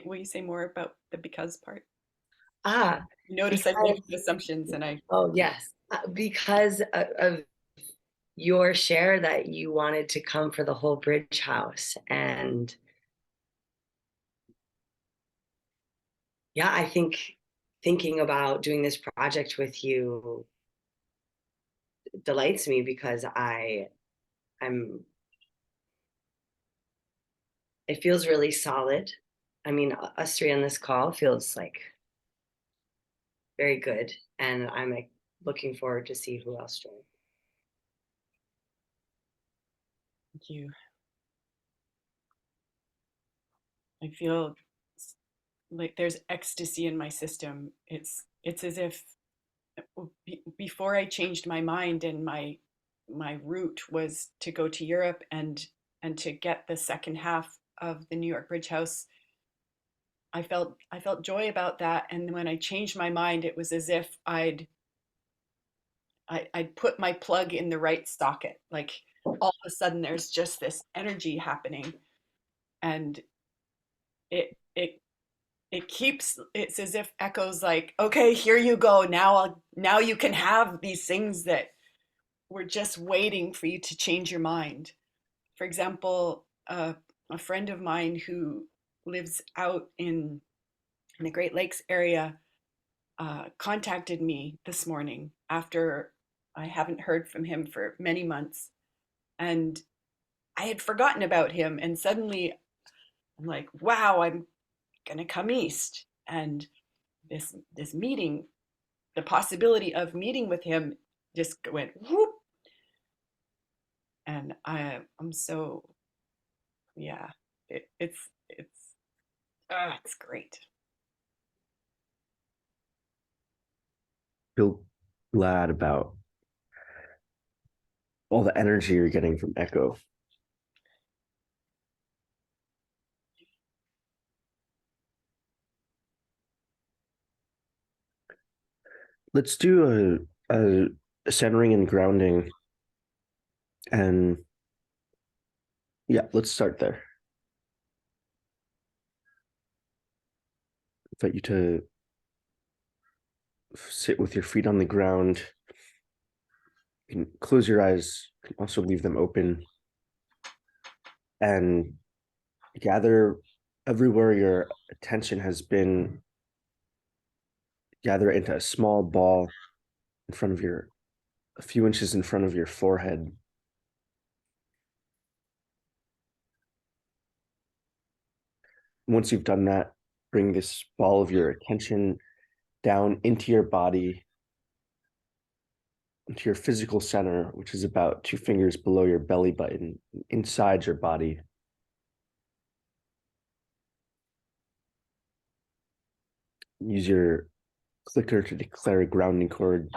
Will you say more about the because part? Ah, Notice I've made because, assumptions and I, oh, yes, because of your share that you wanted to come for the whole bridge house. And yeah, I think thinking about doing this project with you delights me because I'm, it feels really solid. I mean, us three on this call feels like very good. And I'm like looking forward to see who else joins. thank you. I feel like there's ecstasy in my system. It's as if before I changed my mind and my route was to go to Europe and to get the second half of the New York Bridge House. I felt joy about that, and when I changed my mind, it was as if I'd put my plug in the right socket. Like all of a sudden, there's just this energy happening, and it it keeps. It's as if echoes like, okay, here you go. Now you can have these things that were just waiting for you to change your mind. For example, a friend of mine who lives out in the Great Lakes area contacted me this morning after I haven't heard from him for many months. And I had forgotten about him. And suddenly I'm like, wow, I'm going to come east. And this meeting, the possibility of meeting with him just went whoop. And I'm so, yeah, it's great. Feel glad about all the energy you're getting from Echo. Let's do a centering and grounding. And yeah, let's start there. Invite you to sit with your feet on the ground. You can close your eyes, you can also leave them open, and gather everywhere your attention has been, gather it into a small ball in front of your, a few inches in front of your forehead. Once you've done that, bring this ball of your attention down into your body, into your physical center, which is about 2 fingers below your belly button, inside your body. Use your clicker to declare a grounding cord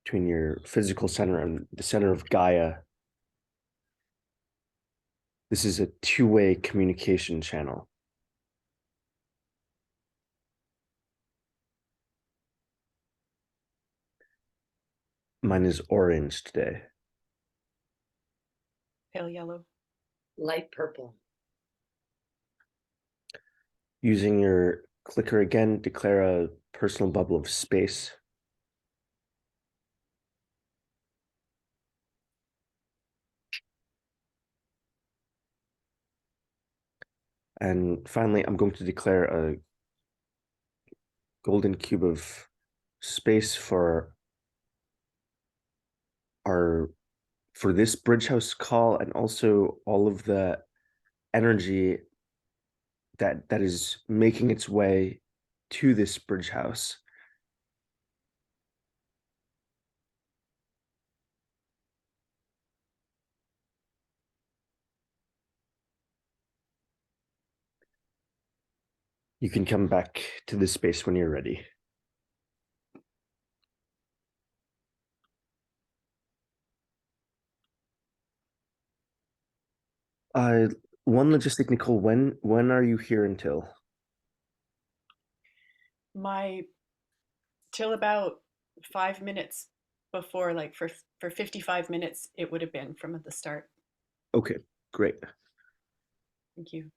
between your physical center and the center of Gaia. This is a two-way communication channel. Mine is orange today. Pale yellow. Light purple. Using your clicker again, declare a personal bubble of space. And finally, I'm going to declare a golden cube of space for our, for this bridge house call, and also all of the energy that is making its way to this bridge house. You can come back to this space when you're ready. One logistic, Nicole, when are you here until? My till about 5 minutes before, like for 55 minutes, it would have been from at the start. Okay, great. Thank you.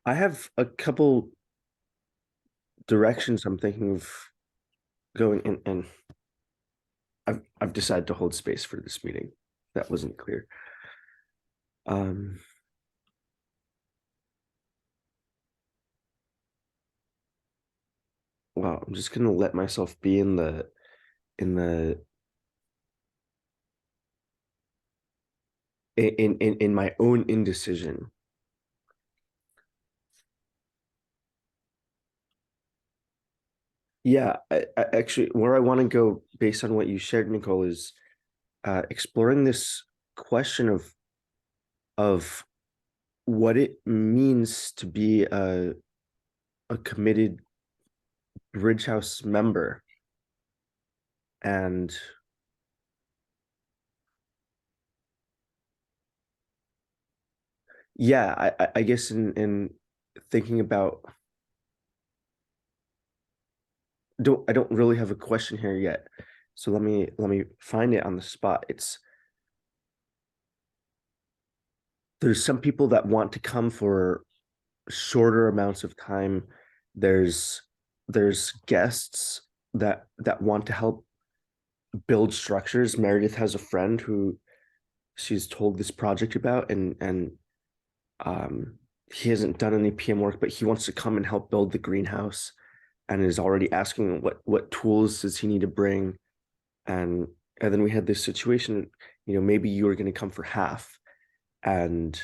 I have a couple directions I'm thinking of going in, and I've decided to hold space for this meeting. That wasn't clear. Um, well, I'm just gonna let myself be in the in my own indecision. Yeah, I actually, where I want to go based on what you shared, Nicole, is exploring this question of what it means to be a committed Bridge House member. And yeah, I guess in thinking about, I don't really have a question here yet. So let me find it on the spot. It's There's some people that want to come for shorter amounts of time. There's there's guests that want to help build structures. Meredith has a friend who she's told this project about, and um he hasn't done any PM work, but he wants to come and help build the greenhouse and is already asking what tools does he need to bring. And then we had this situation, maybe you were going to come for half, and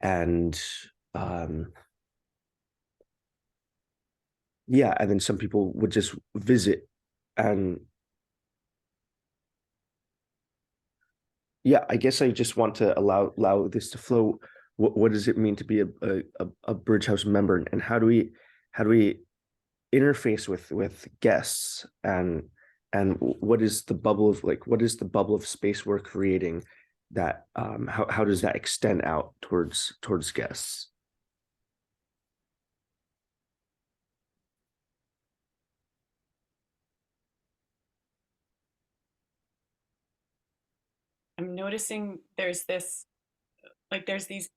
and um yeah, and then some people would just visit. And yeah, I guess I just want to allow this to flow. What does it mean to be a Bridge House member, and how do we interface with guests, and what is the bubble of space we're creating, that how does that extend out towards guests? I'm noticing there's these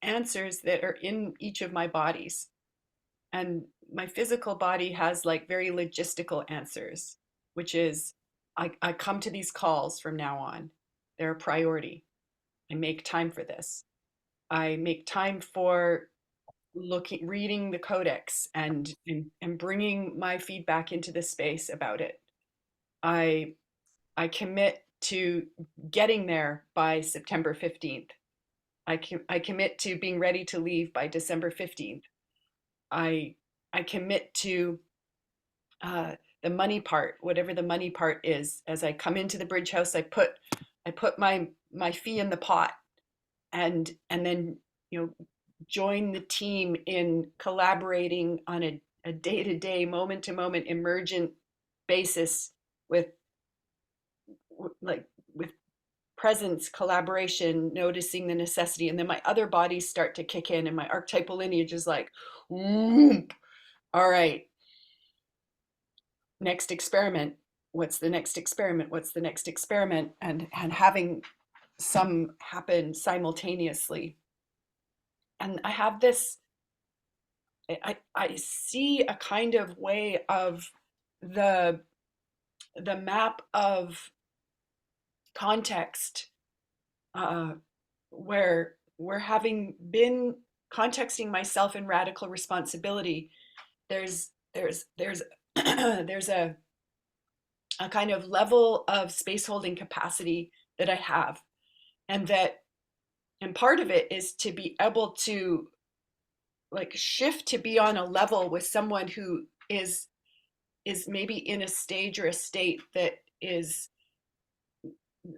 answers that are in each of my bodies. And my physical body has like very logistical answers, which is I come to these calls from now on. They're a priority. I make time for this. I make time for reading the codex and bringing my feedback into the space about it. I I commit to getting there by September 15th. I commit to being ready to leave by December 15th. I I commit to uh, the money part, whatever the money part is. As I come into the bridge house, I put my fee in the pot, and then you know join the team in collaborating on a day-to-day, moment-to-moment, emergent basis with like with presence, collaboration, noticing the necessity, and then my other bodies start to kick in, and my archetypal lineage is like, whoop, all right, next experiment. What's the next experiment? What's the next experiment? And having some happen simultaneously. And I have this, I see a kind of way of the the map of context, uh, where having been contexting myself in radical responsibility, there's there's a kind of level of space holding capacity that I have, and part of it is to be able to like shift to be on a level with someone who is maybe in a stage or a state that is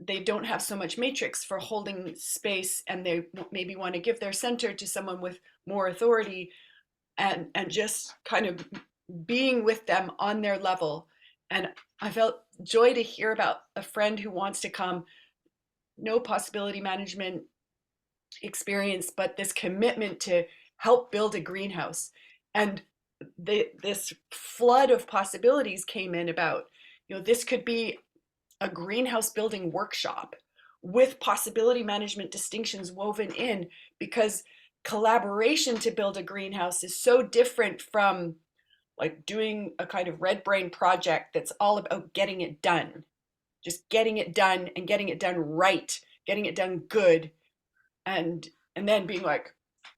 they don't have so much matrix for holding space, and they maybe want to give their center to someone with more authority, and just kind of being with them on their level. And I felt joy to hear about a friend who wants to come, no possibility management experience, but this commitment to help build a greenhouse. And this flood of possibilities came in about, this could be a greenhouse building workshop with possibility management distinctions woven in, because collaboration to build a greenhouse is so different from like doing a kind of red brain project that's all about getting it done, just getting it done and getting it done right, getting it done good, and then being like,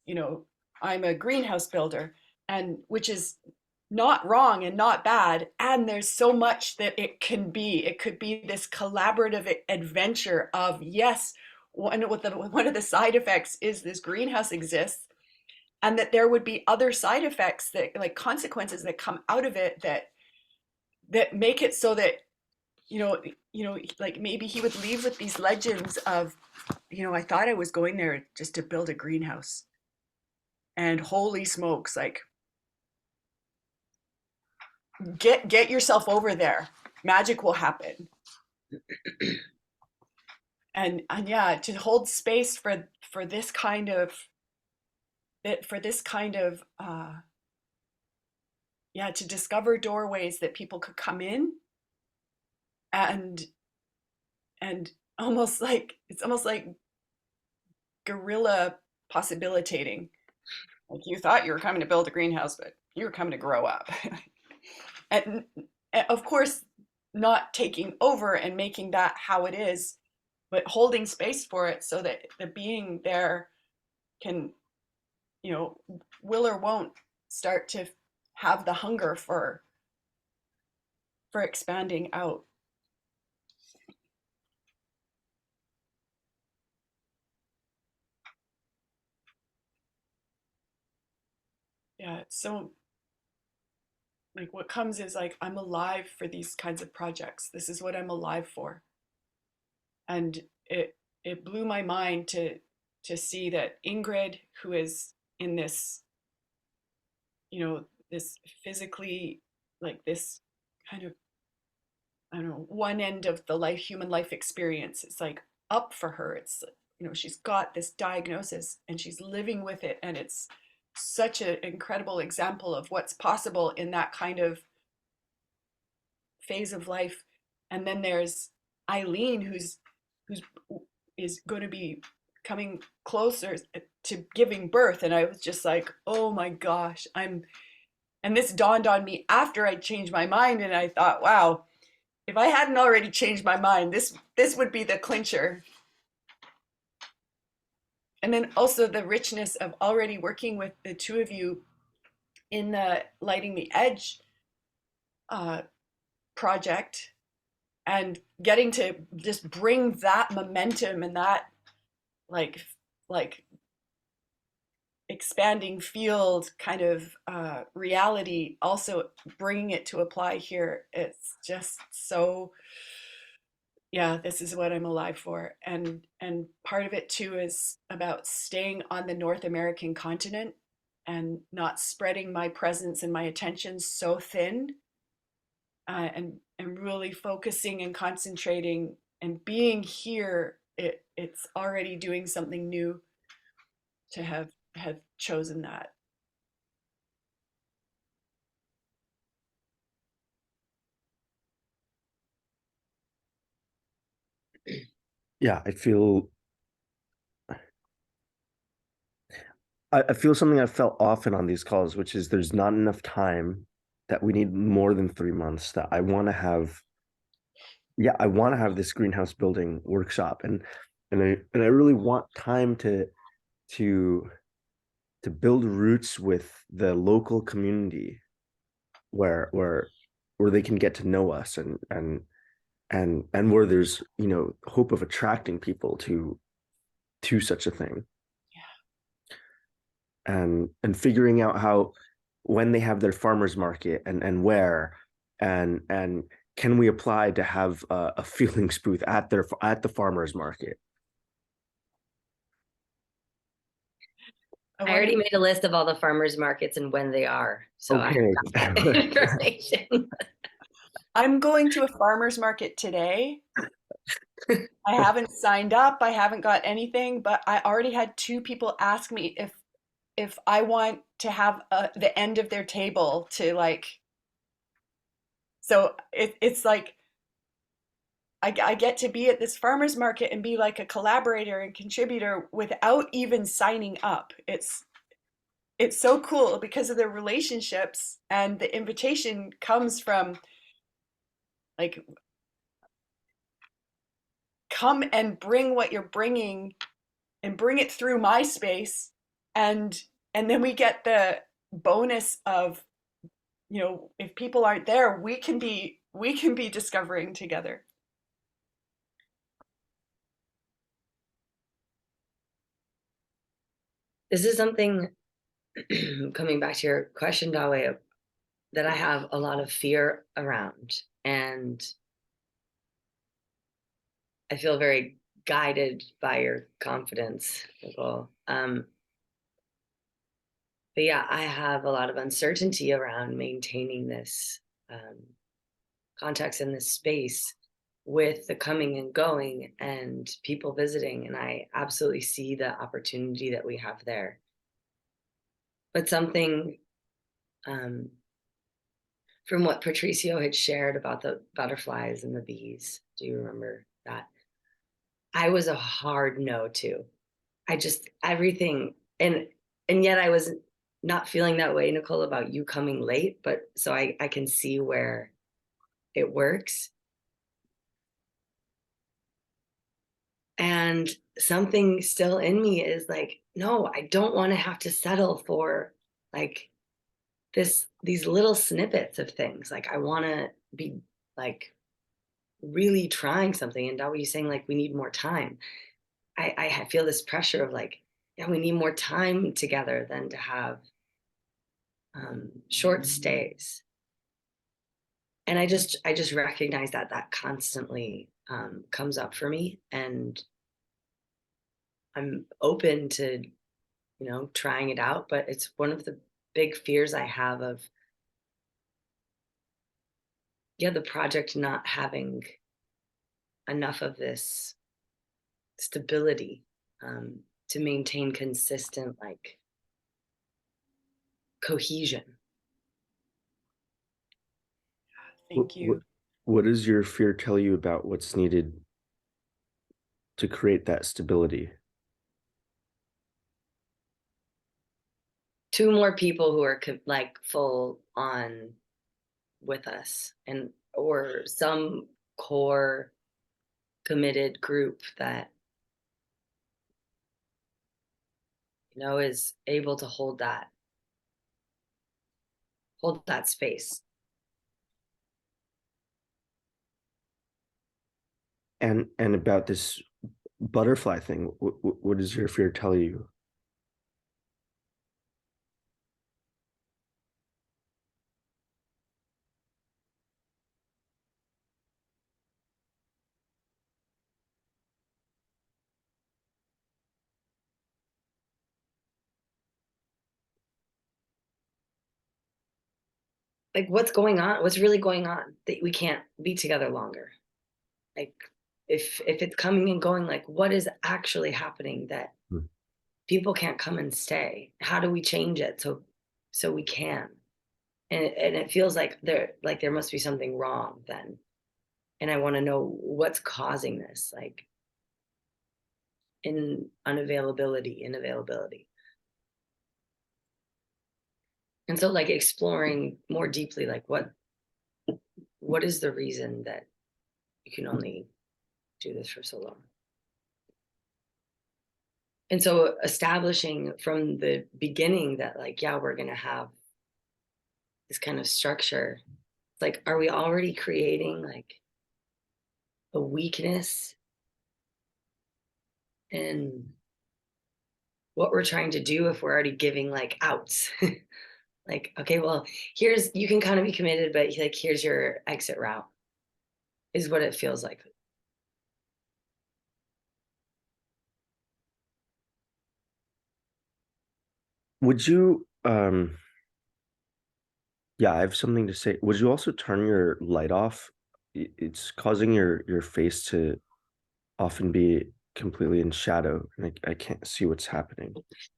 you know, I'm a greenhouse builder, and which is not wrong and not bad. And there's so much that it can be. It could be this collaborative adventure of, yes, one of the side effects is this greenhouse exists, and that there would be other side effects, that like consequences that come out of it, that make it so that, you know, like maybe he would leave with these legends of, you know, I thought I was going there just to build a greenhouse, and holy smokes, like get yourself over there, magic will happen. And yeah, to hold space for this kind of, for this kind of yeah, to discover doorways that people could come in, and almost like, it's almost like guerrilla possibilitating. Like you thought you were coming to build a greenhouse, but you were coming to grow up. and, and of course, not taking over and making that how it is, but holding space for it so that the being there can, you know, will or won't start to have the hunger for expanding out. Yeah, so like what comes is like, I'm alive for these kinds of projects. This is what I'm alive for. And it blew my mind to see that Ingrid, who is in this, you know, this physically, like this kind of, I don't know, one end of the human life experience, it's like up for her. It's, you know, she's got this diagnosis and she's living with it, and it's such an incredible example of what's possible in that kind of phase of life. And then there's Eileen, who's is going to be coming closer to giving birth, and I was just like, oh my gosh, and this dawned on me after I changed my mind, and I thought, wow, if I hadn't already changed my mind, this would be the clincher. And then also the richness of already working with the two of you in the Lighting the Edge uh, project, and getting to just bring that momentum and that like expanding field kind of reality, also bringing it to apply here. It's just so, yeah, this is what I'm alive for. And part of it too is about staying on the North American continent and not spreading my presence and my attention so thin, and really focusing and concentrating and being here. It's already doing something new to have chosen that. Yeah, I feel something I felt often on these calls, which is there's not enough time, that we need more than 3 months, that I want to have, yeah, I want to have this greenhouse building workshop, and I really want time to to build roots with the local community, where they can get to know us, and where there's, you know, hope of attracting people to such a thing, and figuring out how, when they have their farmers market, and where, and can we apply to have a feelings booth at the farmers market. I I already wonder, made a list of all the farmers markets and when they are. So I Okay. have that information. I'm going to a farmer's market today. I haven't signed up, I haven't got anything, but I already had two people ask me if I want to have the end of their table to like, so it's like I get to be at this farmer's market and be like a collaborator and contributor without even signing up. It's so cool because of the relationships, and the invitation comes from like, come and bring what you're bringing and bring it through my space, and then we get the bonus of, if people aren't there, we can be discovering together. This is something, coming back to your question, Dawe, that I have a lot of fear around. And I feel very guided by your confidence, Nicole. But yeah, I have a lot of uncertainty around maintaining this context in this space with the coming and going and people visiting. And I absolutely see the opportunity that we have there. But something from what Patricio had shared about the butterflies and the bees, do you remember that? I was a hard no to. I just everything, and yet I was not feeling that way, Nicole, about you coming late, but so I can see where it works. And something still in me is like, no, I don't want to have to settle for like these little snippets of things. Like I want to be like really trying something. And that what you saying, like we need more time. I feel this pressure of like, yeah, we need more time together than to have short stays. And I just recognize that that constantly comes up for me, and I'm open to trying it out. But it's one of the big fears I have of, yeah, the project not having enough of this stability to maintain consistent like cohesion. Thank you. What does your fear tell you about what's needed to create that stability? Two more people who are like full on with us, and or some core committed group that is able to hold that space. And about this butterfly thing, what does your fear tell you? Like what's going on, what's really going on that we can't be together longer. Like if it's coming and going, like what is actually happening that Hmm. people can't come and stay? How do we change it so we can? And it feels like there must be something wrong then. And I want to know what's causing this, like in inavailability. And so like exploring more deeply, like what is the reason that you can only do this for so long? And so establishing from the beginning that like, yeah, we're going to have this kind of structure. It's like, are we already creating like a weakness in what we're trying to do if we're already giving like outs? Like, okay, well, you can kind of be committed, but like, here's your exit route, is what it feels like. Would you yeah, I have something to say. Would you also turn your light off? It's causing your face to often be completely in shadow, and I can't see what's happening.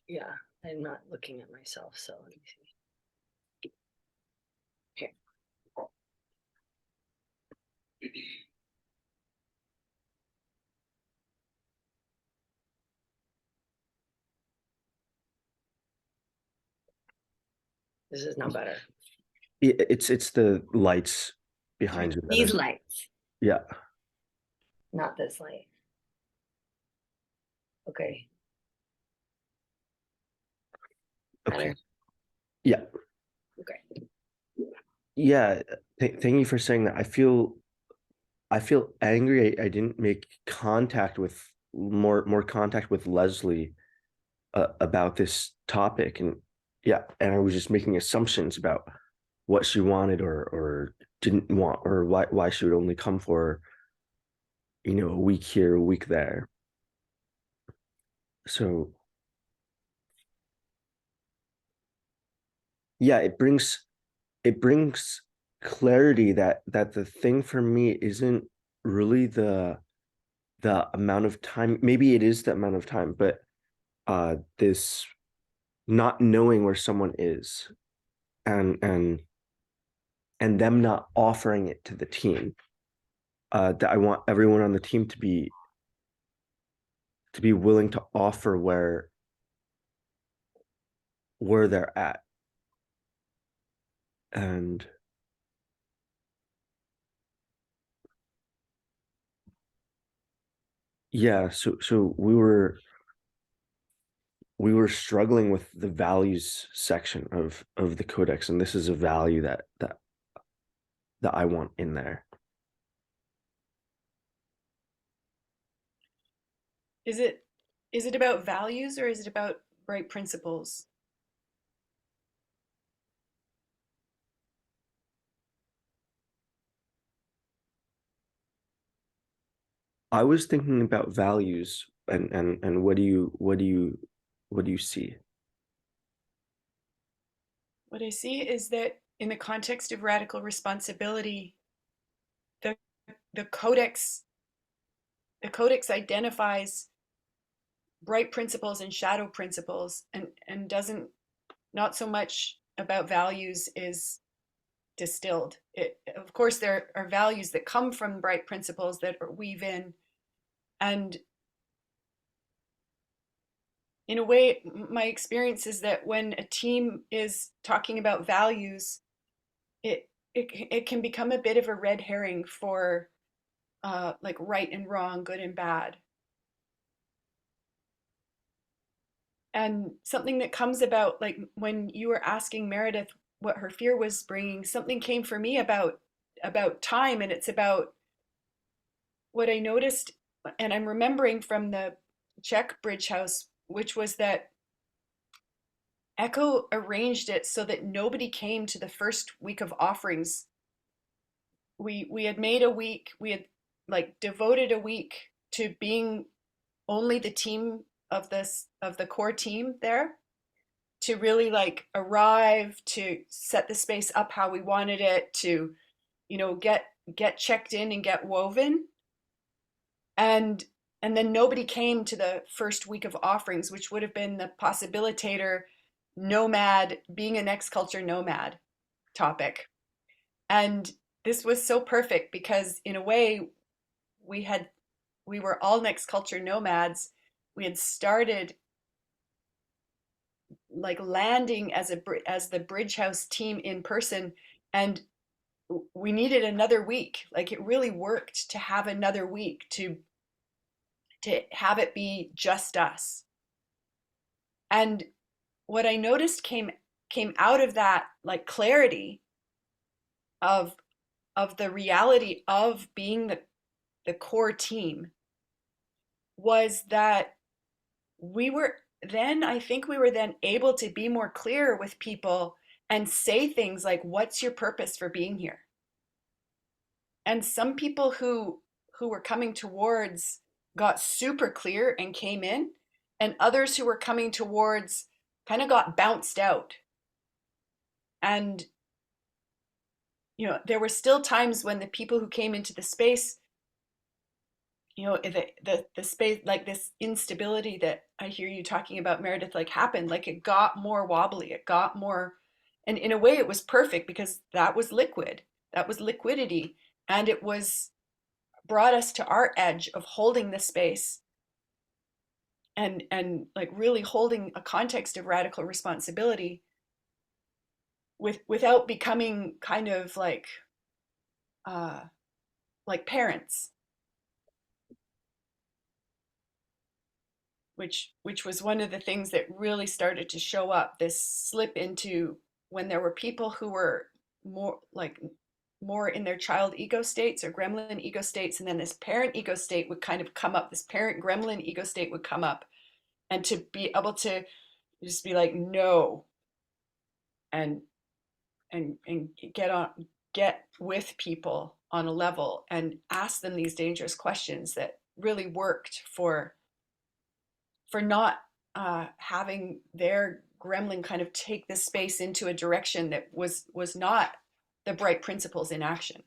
Yeah, I'm not looking at myself, so let me see. Here. This is no better. It's the lights behind you that These are, lights, yeah. not this light. Okay. Okay. Better. Yeah. Okay. Yeah. Thank you for saying that. I feel angry. I didn't make contact with more contact with Leslie about this topic, and yeah, and I was just making assumptions about what she wanted or didn't want, or why she would only come for, a week here, a week there. So yeah, it brings clarity that the thing for me isn't really the amount of time. Maybe it is the amount of time, but this not knowing where someone is, and them not offering it to the team. That I want everyone on the team to be willing to offer where they're at. And yeah, so we were struggling with the values section of the codex, and this is a value that I want in there. Is it about values or is it about bright principles? I was thinking about values, and what do you see? What I see is that in the context of radical responsibility, the the codex the codex identifies bright principles and shadow principles, and doesn't, not so much about values is distilled. It, of course, there are values that come from bright principles that weave in, and in a way, my experience is that when a team is talking about values, it can become a bit of a red herring for like right and wrong, good and bad. And something that comes about, like when you were asking Meredith what her fear was bringing, something came for me about time, and it's about what I noticed, and I'm remembering from the Czech bridge house, which was that Echo arranged it so that nobody came to the first week of offerings. We had made a week, we had like devoted a week to being only the team of the core team there, to really like arrive, to set the space up how we wanted it, to get checked in and get woven. And and then nobody came to the first week of offerings, which would have been the possibilitator nomad, being a next culture nomad topic. And this was so perfect because in a way we had we were all next culture nomads. We had started like landing as the bridge house team in person, and we needed another week. Like it really worked to have another week to have it be just us. And what I noticed came out of that like clarity of the reality of being the core team was that we were I think we were then able to be more clear with people and say things like, what's your purpose for being here? And some people who were coming towards got super clear and came in, and others who were coming towards kind of got bounced out. And there were still times when the people who came into the space, the space, like this instability that I hear you talking about, Meredith, like happened, like it got more wobbly, it got more, and in a way it was perfect because that was liquidity, and it was brought us to our edge of holding the space, and like really holding a context of radical responsibility. without becoming kind of uh like parents, which was one of the things that really started to show up, this slip into when there were people who were more like more in their child ego states or gremlin ego states, and then this parent ego state would kind of come up, this parent gremlin ego state would come up, and to be able to just be like no, and and get with people on a level and ask them these dangerous questions that really worked for not having their gremlin kind of take this space into a direction that was not the bright principles in action.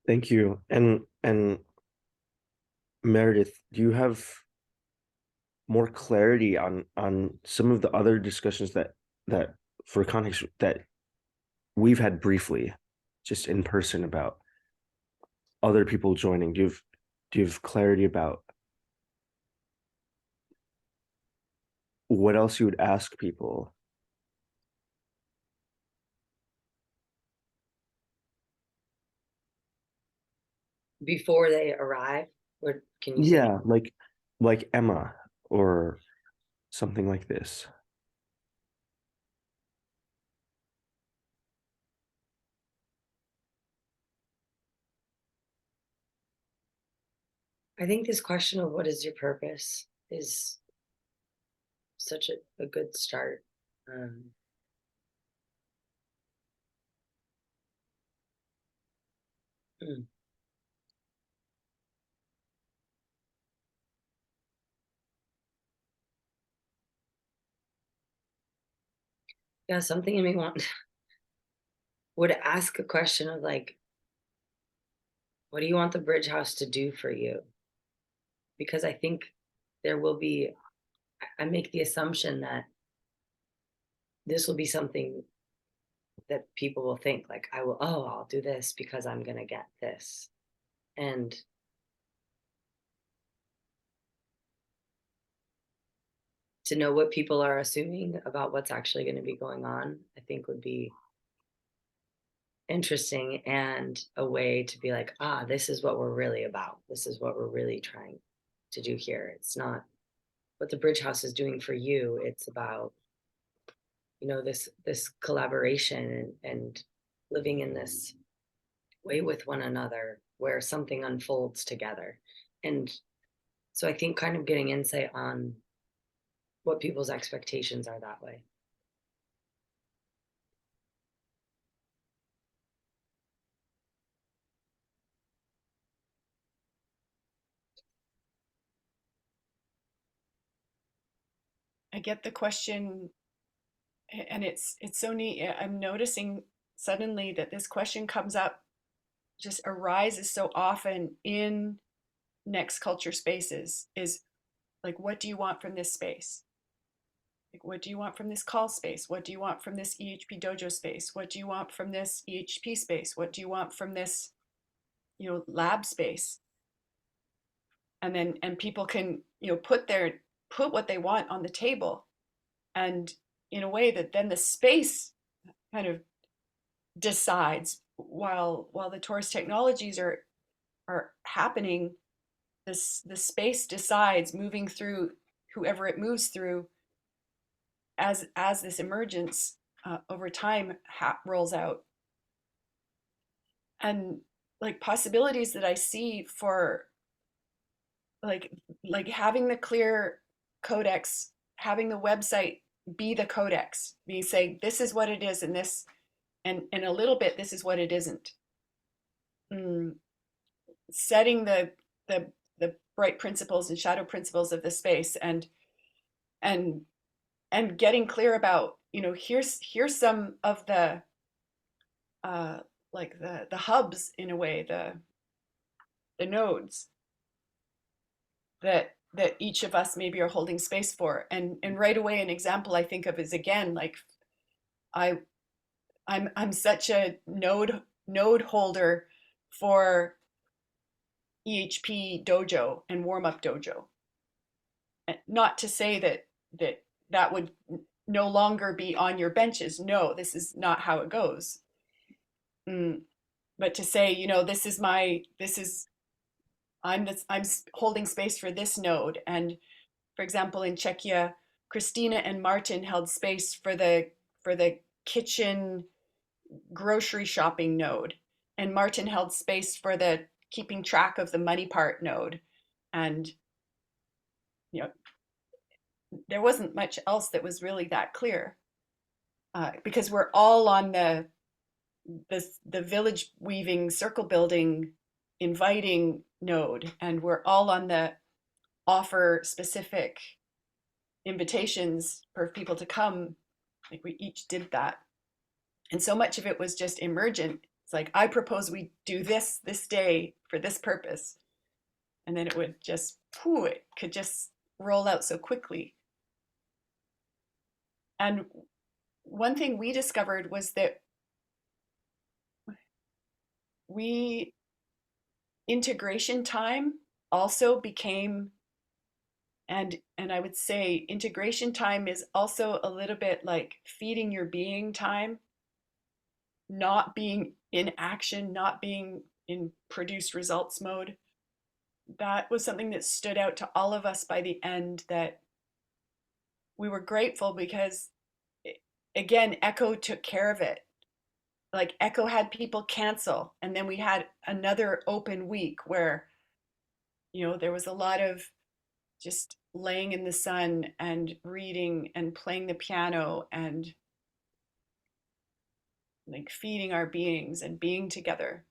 Thank you. And Meredith, do you have more clarity on some of the other discussions that for context that we've had briefly, just in person about other people joining? Do you have clarity about what else you would ask people? Before they arrive, or can you say? Yeah, like Emma or something like this. I think this question of what is your purpose is such a good start. Um, mm, yeah, something in me want would ask a question of like, what do you want the bridge house to do for you? Because I think there will be, I make the assumption that this will be something that people will think like, I'll do this because I'm going to get this. And to know what people are assuming about what's actually going to be going on, I think would be interesting and a way to be like, this is what we're really about. This is what we're really trying to do here. It's not what the bridge house is doing for you. It's about, this collaboration and living in this way with one another where something unfolds together. And so I think kind of getting insight on what people's expectations are that way. I get the question, and it's so neat. I'm noticing suddenly that this question comes up, just arises so often in next culture spaces, is like, what do you want from this space? Like, what do you want from this call space? What do you want from this EHP dojo space? What do you want from this EHP space? What do you want from this, lab space? And then, and people can, put what they want on the table, and in a way that then the space kind of decides, while the Taurus technologies are happening, the space decides, moving through whoever it moves through, as this emergence over time rolls out. And like possibilities that I see for like like having the clear codex, having the website be the codex, be saying this is what it is, and this, and a little bit this is what it isn't. Mm, setting the the bright principles and shadow principles of the space, and and getting clear about, here's some of the uh like the hubs, in a way, the nodes that each of us maybe are holding space for. And right away an example I think of is, again, like I I'm such a node holder for EHP dojo and warm up dojo. Not to say that would no longer be on your benches. No, this is not how it goes. But to say, this is I'm holding space for this node. And for example, in Czechia, Christina and Martin held space for the kitchen grocery shopping node, and Martin held space for the keeping track of the money part node. And there wasn't much else that was really that clear, because we're all on the village weaving, circle building, inviting node, and we're all on the offer specific invitations for people to come. Like we each did that, and so much of it was just emergent. It's like, I propose we do this day for this purpose, and then it would just, it could just roll out so quickly. And one thing we discovered was that integration time also became, and I would say integration time is also a little bit like feeding your being time, not being in action, not being in produce results mode. That was something that stood out to all of us by the end, that we were grateful because, again, Echo took care of it. Like Echo had people cancel, and then we had another open week where, there was a lot of just laying in the sun and reading and playing the piano and like feeding our beings and being together.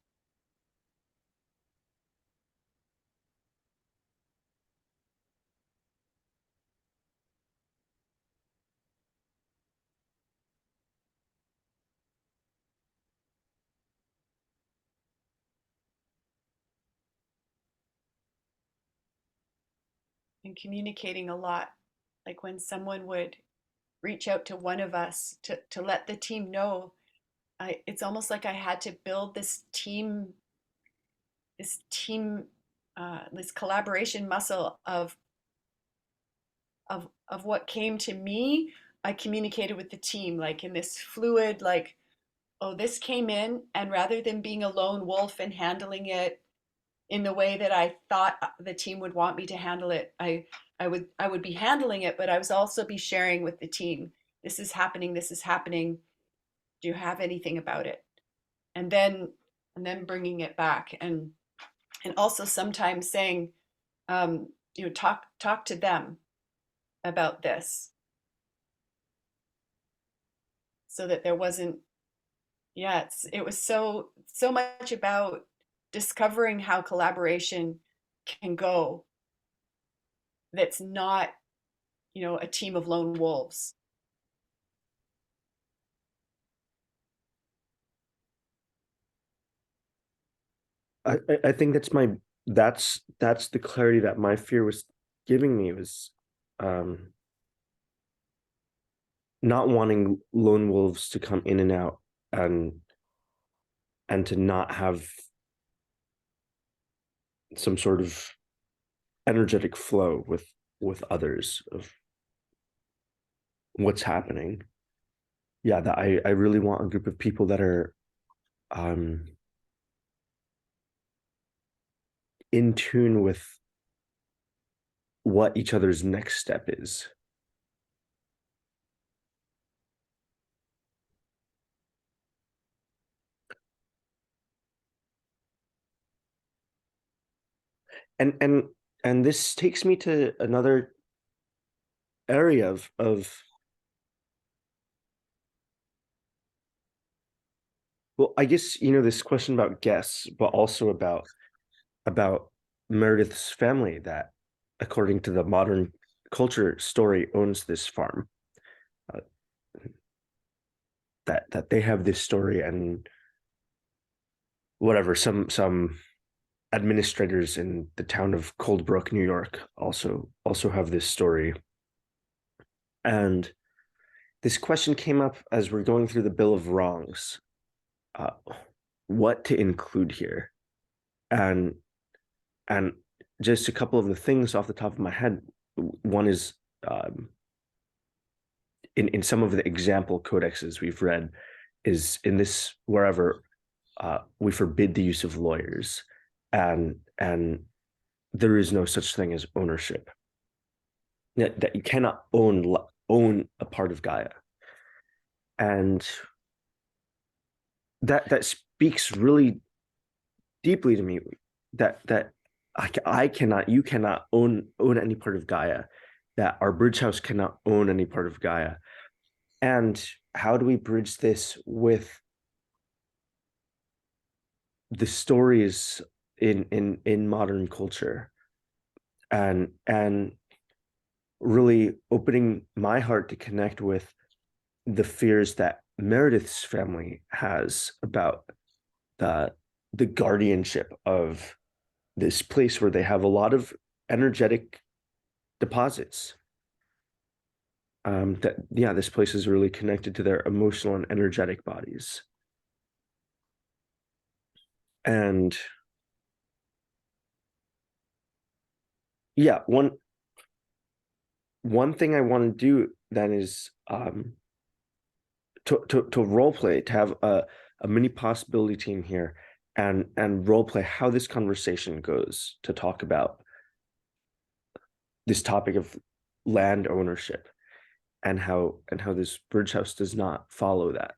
And communicating a lot. Like when someone would reach out to one of us to let the team know, it's almost like I had to build this this collaboration muscle of what came to me. I communicated with the team like in this fluid, like, oh, this came in, and rather than being a lone wolf and handling it in the way that I thought the team would want me to handle it, I would be handling it, but I was also be sharing with the team, this is happening, this is happening. Do you have anything about it? And then bringing it back, and also sometimes saying, talk to them about this, so that there wasn't, it was so much about discovering how collaboration can go, that's not, a team of lone wolves. I think that's the clarity that my fear was giving me, was not wanting lone wolves to come in and out, and to not have some sort of energetic flow with others of what's happening. Yeah, that I really want a group of people that are in tune with what each other's next step is. And this takes me to another area of well, I guess, this question about guests, but also about Meredith's family, that according to the modern culture story owns this farm, that they have this story, and whatever, some administrators in the town of Coldbrook, New York, also have this story. And this question came up as we're going through the Bill of Wrongs, what to include here. And And just a couple of the things off the top of my head. One is in some of the example codexes we've read is in this wherever we forbid the use of lawyers, and there is no such thing as ownership. That you cannot own a part of Gaia, and that speaks really deeply to me. That I cannot, you cannot own any part of Gaia. That our bridge house cannot own any part of Gaia. And how do we bridge this with the stories in modern culture, and really opening my heart to connect with the fears that Meredith's family has about the guardianship of this place where they have a lot of energetic deposits. That yeah, this place is really connected to their emotional and energetic bodies. And yeah, one thing I want to do then is to role play, to have a mini possibility team here, and role play how this conversation goes, to talk about this topic of land ownership, and how this bridge house does not follow that.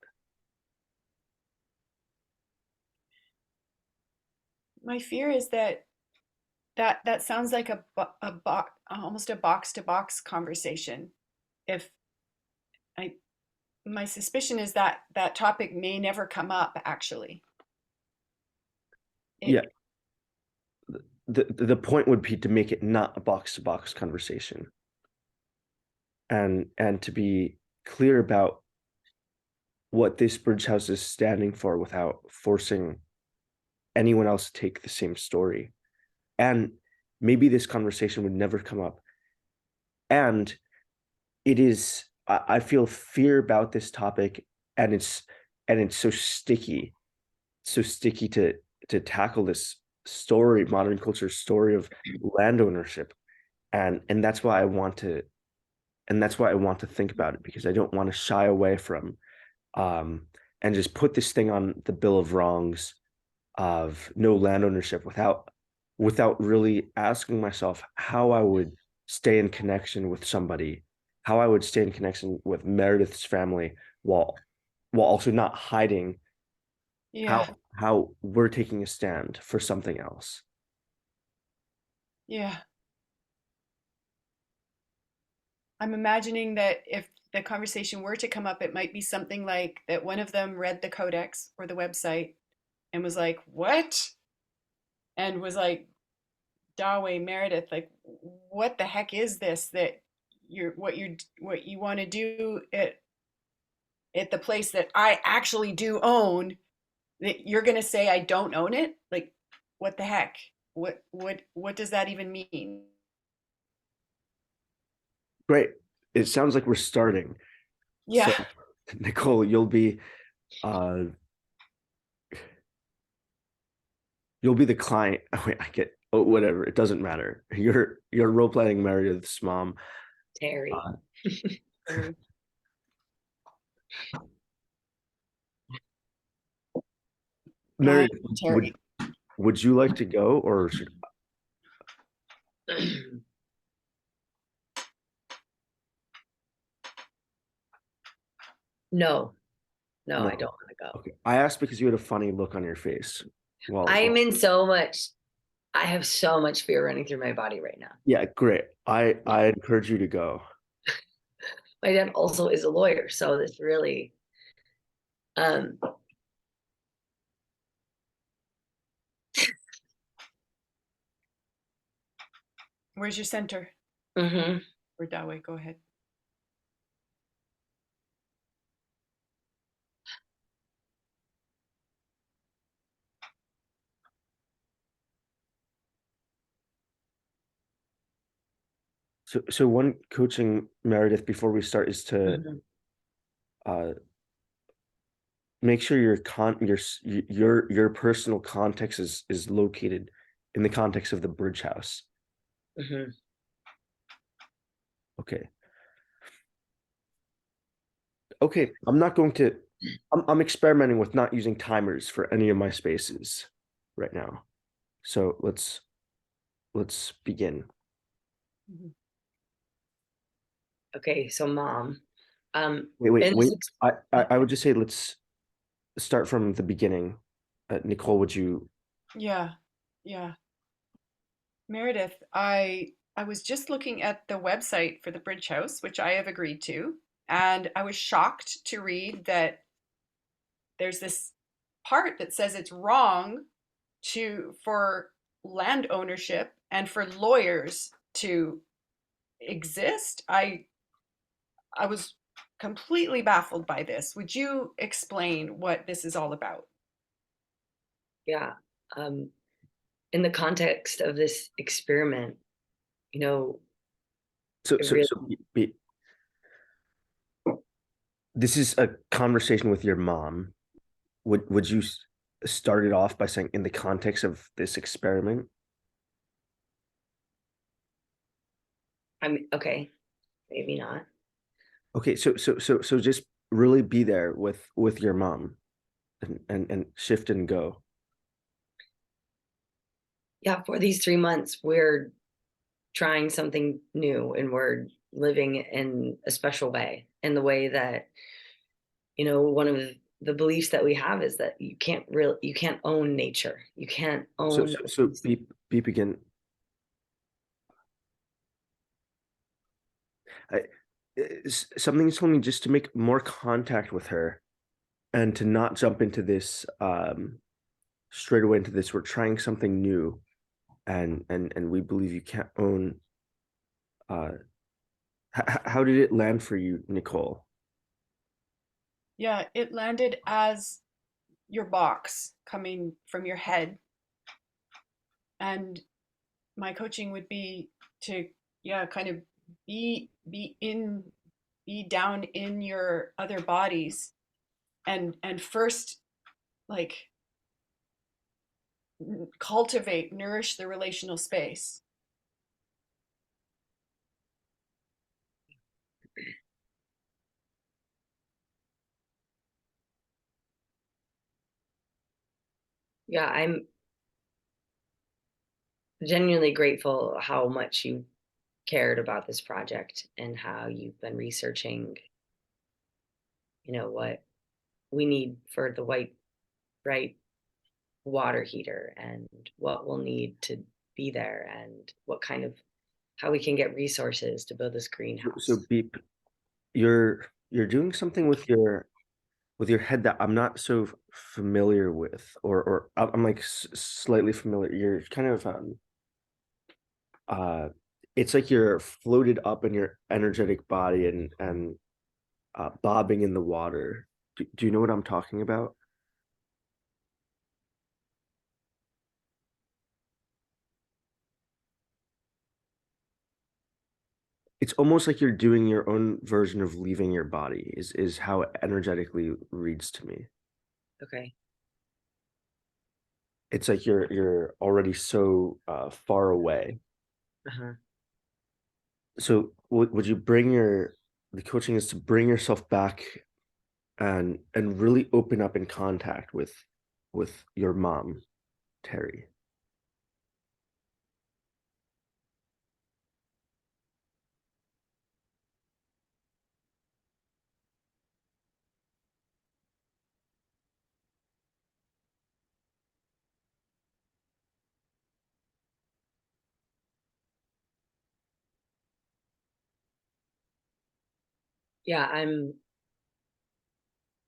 My fear is that sounds like almost a box to box conversation. If I My suspicion is that that topic may never come up actually. Yeah, It, the point would be to make it not a box to box conversation, and to be clear about what this bridge house is standing for without forcing anyone else to take the same story. And maybe this conversation would never come up. And it is, I feel fear about this topic, and it's so sticky, to tackle this story, modern culture story of land ownership. And that's why I want to, think about it, because I don't want to shy away from and just put this thing on the bill of wrongs of no land ownership without really asking myself how I would stay in connection with somebody, how I would stay in connection with Meredith's family, while also not hiding yeah, how we're taking a stand for something else. yeah. I'm imagining that if the conversation were to come up, it might be something like that one of them read the codex or the website and was like, "What?" and was like, "Dawe Meredith, like, what the heck is this that what you want to do at the place that I actually do own, that you're going to say I don't own it? Like, what the heck? What does that even mean?" Great. It sounds like we're starting. Yeah. So, Nicole, uh you'll be the client. Oh, wait, whatever. It doesn't matter. You're role playing Meredith's mom. Terry. Uh, Guy Meredith, would Terry. would you like to go, or should? No, no, I No. don't want to go. Okay. I asked because you had a funny look on your face. I'm in so much, I have so much fear running through my body right now. Yeah, great. I Yeah. encourage you to go. My dad also is a lawyer, so it's really um Where's your center? mhm. Or Dawe, go ahead. So one coaching, Meredith, before we start, is to Mhm. uh make sure your personal context is located in the context of the bridge house. Hmm. Okay. Okay, I'm not going to. I'm experimenting with not using timers for any of my spaces right now. So let's begin. Mhm. Okay, so mom, Wait. in this I would just say let's start from the beginning. Nicole, would you? Yeah, yeah. Meredith, I was just looking at the website for the Bridge House, which I have agreed to, and I was shocked to read that there's this part that says it's wrong to for land ownership and for lawyers to exist. I was completely baffled by this. Would you explain what this is all about? Yeah, um, in the context of this experiment, you know, So it so really, so this is a conversation with your mom. Would you start it off by saying in the context of this experiment? I'm okay, maybe not. Okay, so just really be there with your mom and shift and go. Yeah, for these 3 months, we're trying something new and we're living in a special way, in the way that, one of the beliefs that we have is that you can't own nature. You can't So own so so beep again. I, something's telling me just to make more contact with her and to not jump into this straight away into this. We're trying something new, and we believe you can't own. Uh, how did it land for you, Nicole? Yeah, it landed as your box coming from your head. And my coaching would be to, yeah, kind of be down in your other bodies and first like cultivate, nourish the relational space. Yeah, I'm genuinely grateful how much you cared about this project and how you've been researching, what we need for the right water heater and what we'll need to be there and what kind of how we can get resources to build this So greenhouse. beep, you're doing something with your head that I'm not so familiar with, or I'm like slightly familiar. You're kind of uh, it's like you're floated up in your energetic body and bobbing in the water. Do you know what I'm talking about? It's almost like you're doing your own version of leaving your body. Is how it energetically reads to me. Okay. It's like you're already so far away. Uh-huh. So would you bring your the coaching is to bring yourself back and really open up in contact with your mom, Terry. Yeah,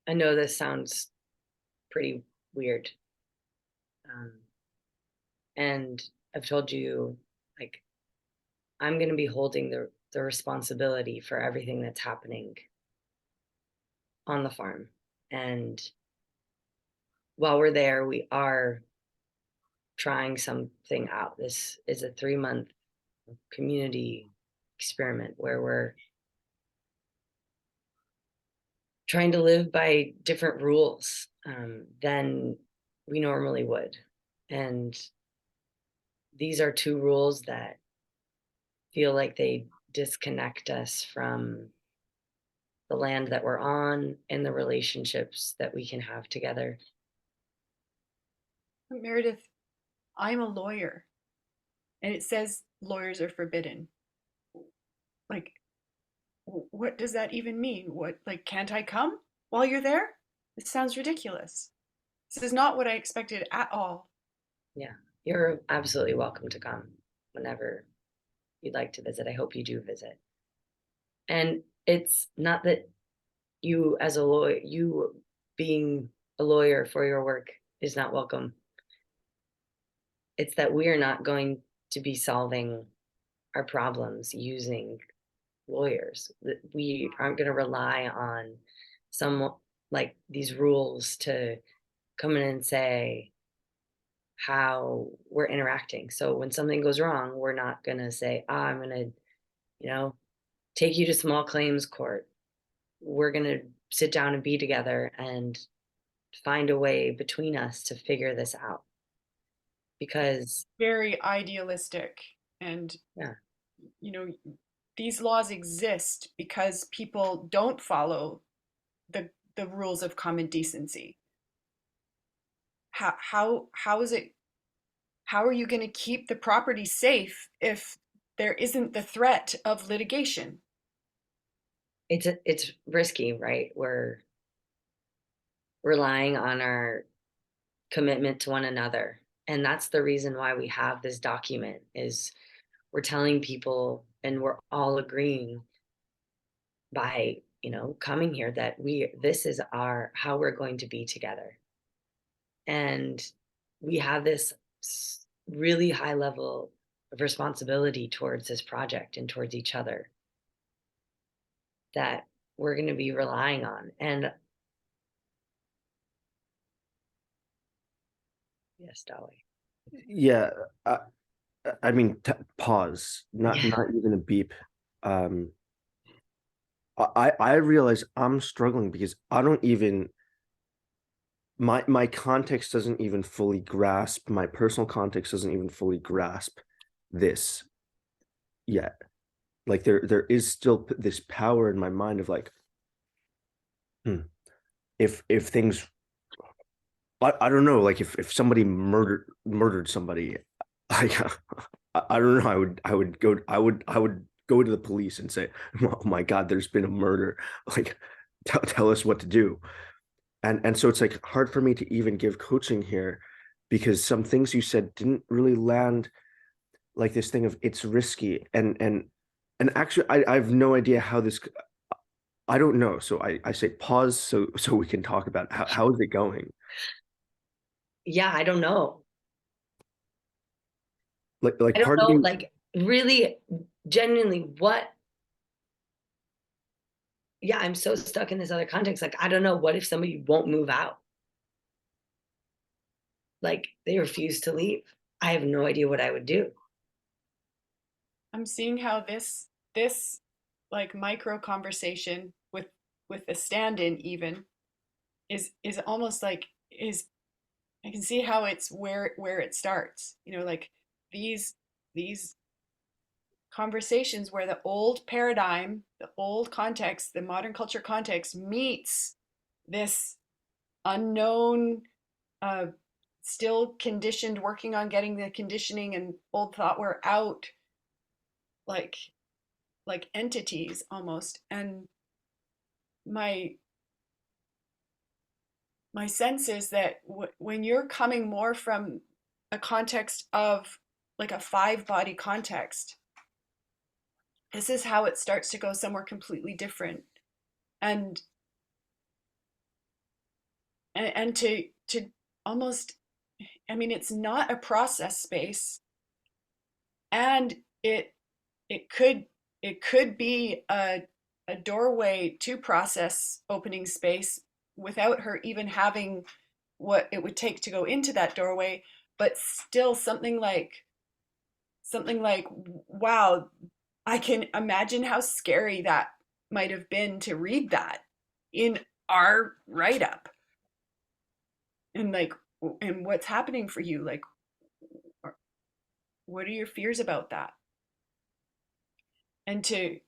I know this sounds pretty weird. Um, and I've told you, like, I'm going to be holding the responsibility for everything that's happening on the farm. And while we're there, we are trying something out. This is a 3 month community experiment where we're trying to live by different rules than we normally would. And these are two rules that feel like they disconnect us from the land that we're on and the relationships that we can have together. Meredith, I'm a lawyer, and it says lawyers are forbidden. Like, what does that even mean? What, like, can't I come while you're there? It sounds ridiculous. This is not what I expected at all. Yeah, you're absolutely welcome to come whenever you'd like to visit. I hope you do visit. And it's not that you, as a lawyer, you being a lawyer for your work is not welcome. It's that we are not going to be solving our problems using lawyers. We aren't going to rely on some like these rules to come in and say how we're interacting. So when something goes wrong, we're not going to say, I'm going to, you know, take you to small claims court. We're going to sit down and be together and find a way between us to figure this out. Because, Very idealistic. And, yeah, you know, these laws exist because people don't follow the rules of common decency. How is it, how are you going to keep the property safe if there isn't the threat of litigation? it's risky, right? We're relying on our commitment to one another. And that's the reason why we have this document is we're telling people and we're all agreeing by, coming here that this is our how we're going to be together. And we have this really high level of responsibility towards this project and towards each other that we're going to be relying on. And yes, Dolly. Yeah, I mean, pause. Not Yeah. not even a beep. Um, I realize I'm struggling because I don't even my context doesn't even fully grasp, my personal context doesn't even fully grasp this yet. Like there is still this power in my mind of like, if things, I don't know, like if somebody murdered somebody, I I don't know, I would go to the police and say, oh my God, there's been a murder. Like tell us what to do. And so it's like hard for me to even give coaching here because some things you said didn't really land, like this thing of it's risky and actually I have no idea how this, I don't know. So I say pause so we can talk about how is it going? Yeah, I don't know. Like I don't part of know, me, like really genuinely what, yeah, I'm so stuck in this other context. Like, I don't know, what if somebody won't move out? Like they refuse to leave. I have no idea what I would do. I'm seeing how this like micro conversation with the stand-in even is almost like is I can see how it's where it starts. You know, like these conversations where the old paradigm, the old context, the modern culture context meets this unknown, uh, still conditioned, working on getting the conditioning and old thought we're out, like entities almost. And my my sense is that when you're coming more from a context of like a five body context, this is how it starts to go somewhere completely different. And and to almost, I mean, it's not a process space, and it could it could be a doorway to process opening space without her even having what it would take to go into that doorway, but still something like, wow, I can imagine how scary that might have been to read that in our write up, and like, and what's happening for you, like, what are your fears about that? And to,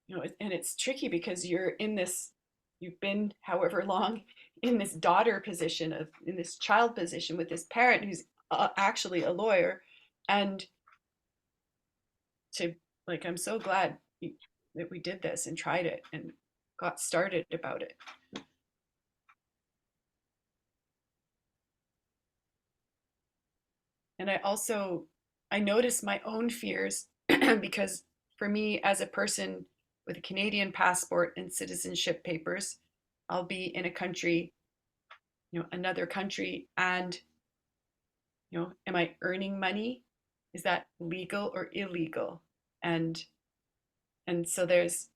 and it's tricky because you're in this, you've been however long in this daughter position of, in this child position with this parent who's actually a lawyer. And to, like, I'm so glad that we did this and tried it and got started about it. And I notice my own fears because for me, as a person with a Canadian passport and citizenship papers, I'll be in a country, another country, and, am I earning money? Is that legal or illegal? And so there's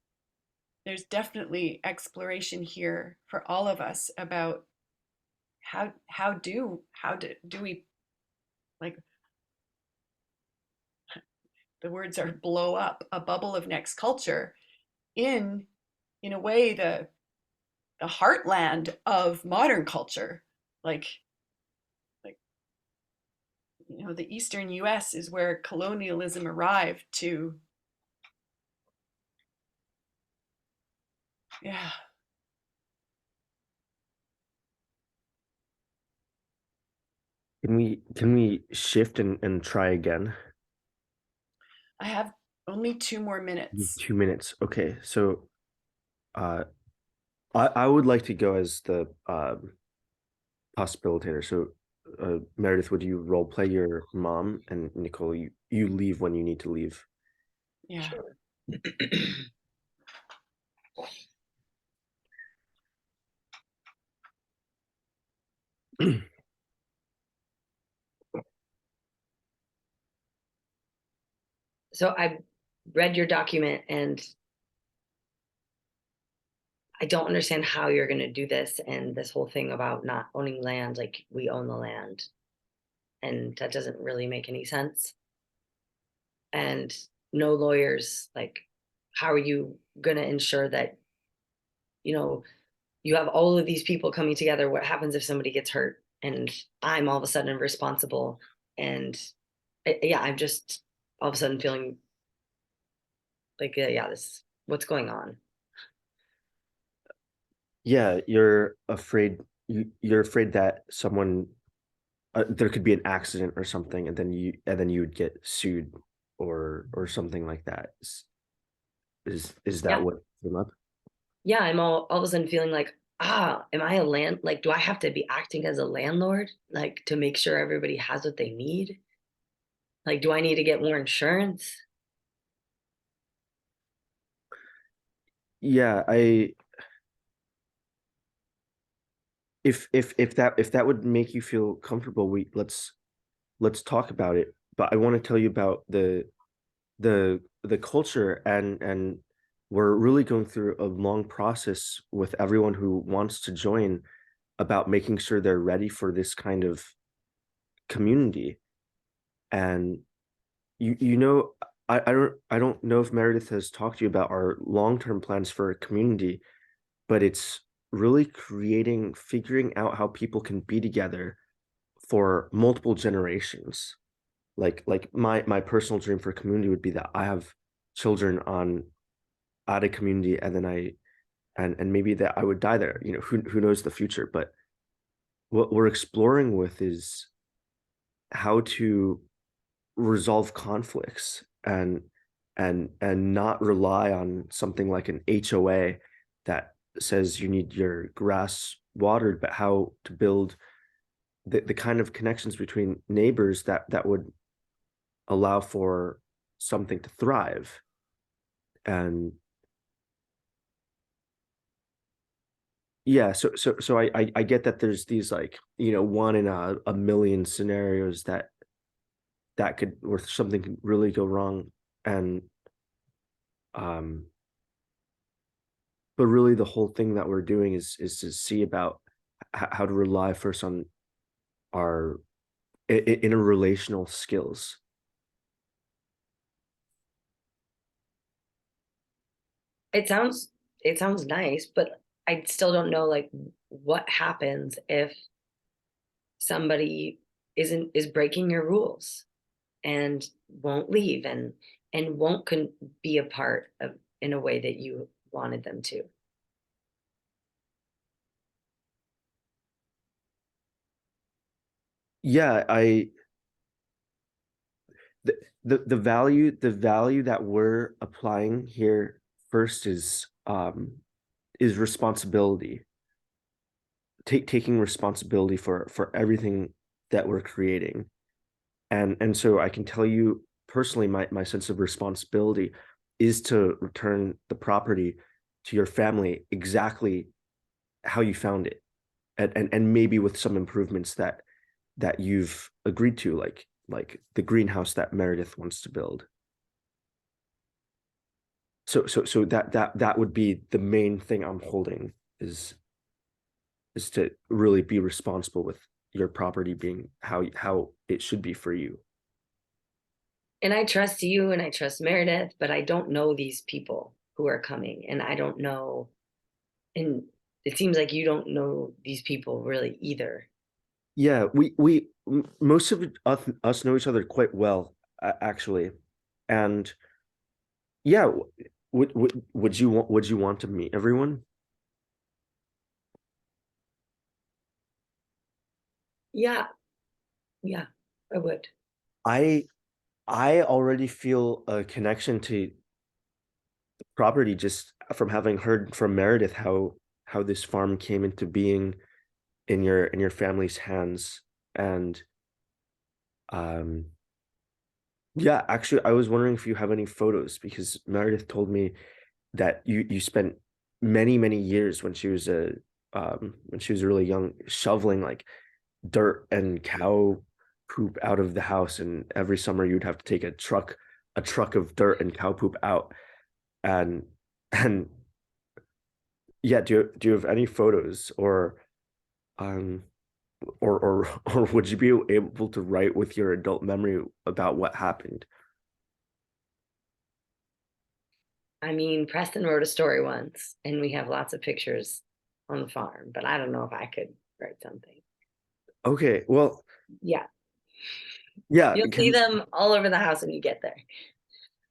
definitely exploration here for all of us about how do we, like, the words are blow up a bubble of next culture in a way the heartland of modern culture, like like the eastern US is where colonialism arrived to. Yeah. Can we shift and try again? I have only 2 more minutes. 2 minutes. Okay, so uh I would like to go as the possibilitator. So Meredith, would you role play your mom, and Nicole, you leave when you need to leave? Yeah. Sure. So I read your document and I don't understand how you're going to do this and this whole thing about not owning land, like we own the land. And that doesn't really make any sense. And no lawyers, like, how are you going to ensure that, you know, you have all of these people coming together? What happens if somebody gets hurt and I'm all of a sudden responsible? And yeah, I'm just all of a sudden feeling like, yeah, this, what's going on? Yeah, you're afraid that someone there could be an accident or something, and then you would get sued or something like that. Is that Yeah. what came up? Yeah, I'm all of a sudden feeling like, am I a like, do I have to be acting as a landlord, like to make sure everybody has what they need? Like, do I need to get more insurance? Yeah, I if that would make you feel comfortable, we let's talk about it. But I want to tell you about the culture, and we're really going through a long process with everyone who wants to join about making sure they're ready for this kind of community. And you know, I don't know if Meredith has talked to you about our long-term plans for a community, but it's really figuring out how people can be together for multiple generations. Like my personal dream for community would be that I have children on at a community, and then and maybe that I would die there. Who knows the future, but what we're exploring with is how to resolve conflicts, and not rely on something like an HOA that says you need your grass watered, but how to build the kind of connections between neighbors that would allow for something to thrive. And yeah, so I get that there's these, like, one in a million scenarios that could, where something could really go wrong. And um but really the whole thing that we're doing is to see about how to rely first on our interrelational skills. It sounds it sounds nice, but I still don't know like what happens if somebody is breaking your rules and won't leave and won't be a part of in a way that you wanted them to. Yeah, the, the value that we're applying here first is responsibility. Taking responsibility for everything that we're creating. And so I can tell you personally, my sense of responsibility is to return the property to your family exactly how you found it, and maybe with some improvements that you've agreed to, like the greenhouse that Meredith wants to build. So that would be the main thing I'm holding, is to really be responsible with your property being how it should be for you. And I trust you and I trust Meredith, but I don't know these people who are coming, and I don't know, and it seems like you don't know these people really either. Yeah, we most of us know each other quite well, actually, and yeah, would you want to meet everyone? Yeah, yeah, I would. I I already feel a connection to property just from having heard from Meredith how this farm came into being in your family's hands. And um yeah, actually I was wondering if you have any photos, because Meredith told me that you spent many years when she was really young, shoveling like dirt and cow poop out of the house, and every summer you'd have to take a truck of dirt and cow poop out. And and yeah, do you have any photos, um or would you be able to write with your adult memory about what happened? I mean, Preston wrote a story once, and we have lots of pictures on the farm, but I don't know if I could write something. Okay, well, Yeah, yeah, you'll see them all over the house when you get there.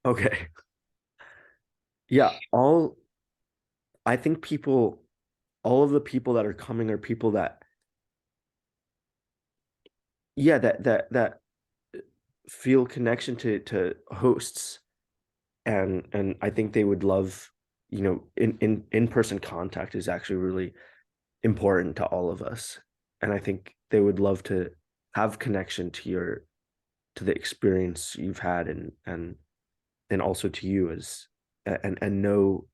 okay, yeah, I think all of the people that are coming are people that, yeah, that feel connection to hosts, and I think they would love, in-person contact is actually really important to all of us. And I think they would love to have connection to the experience you've had, and also to you, and know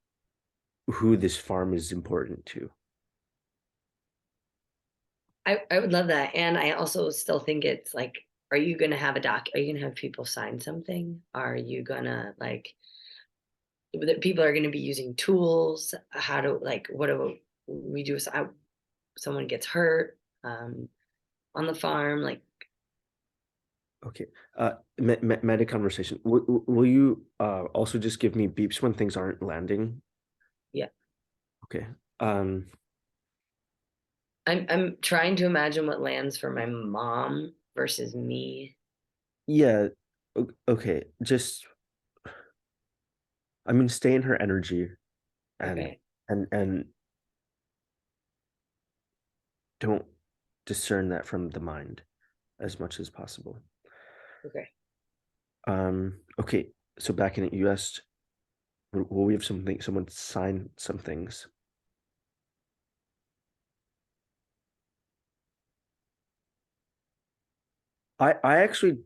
who this farm is important to. I would love that. And I also still think it's like, are you gonna have are you gonna have people sign something? Are you gonna like that people are gonna be using tools? How to like what do we do if someone gets hurt on the farm? Like, Okay. Meta conversation. Will you also just give me beeps when things aren't landing? yeah. Okay. Um, I'm trying to imagine what lands for my mom versus me. yeah. Okay. Just, I mean, stay in her energy, and Okay. and don't discern that from the mind as much as possible. Okay. Okay. So back in the US, will we have someone sign some things? I I actually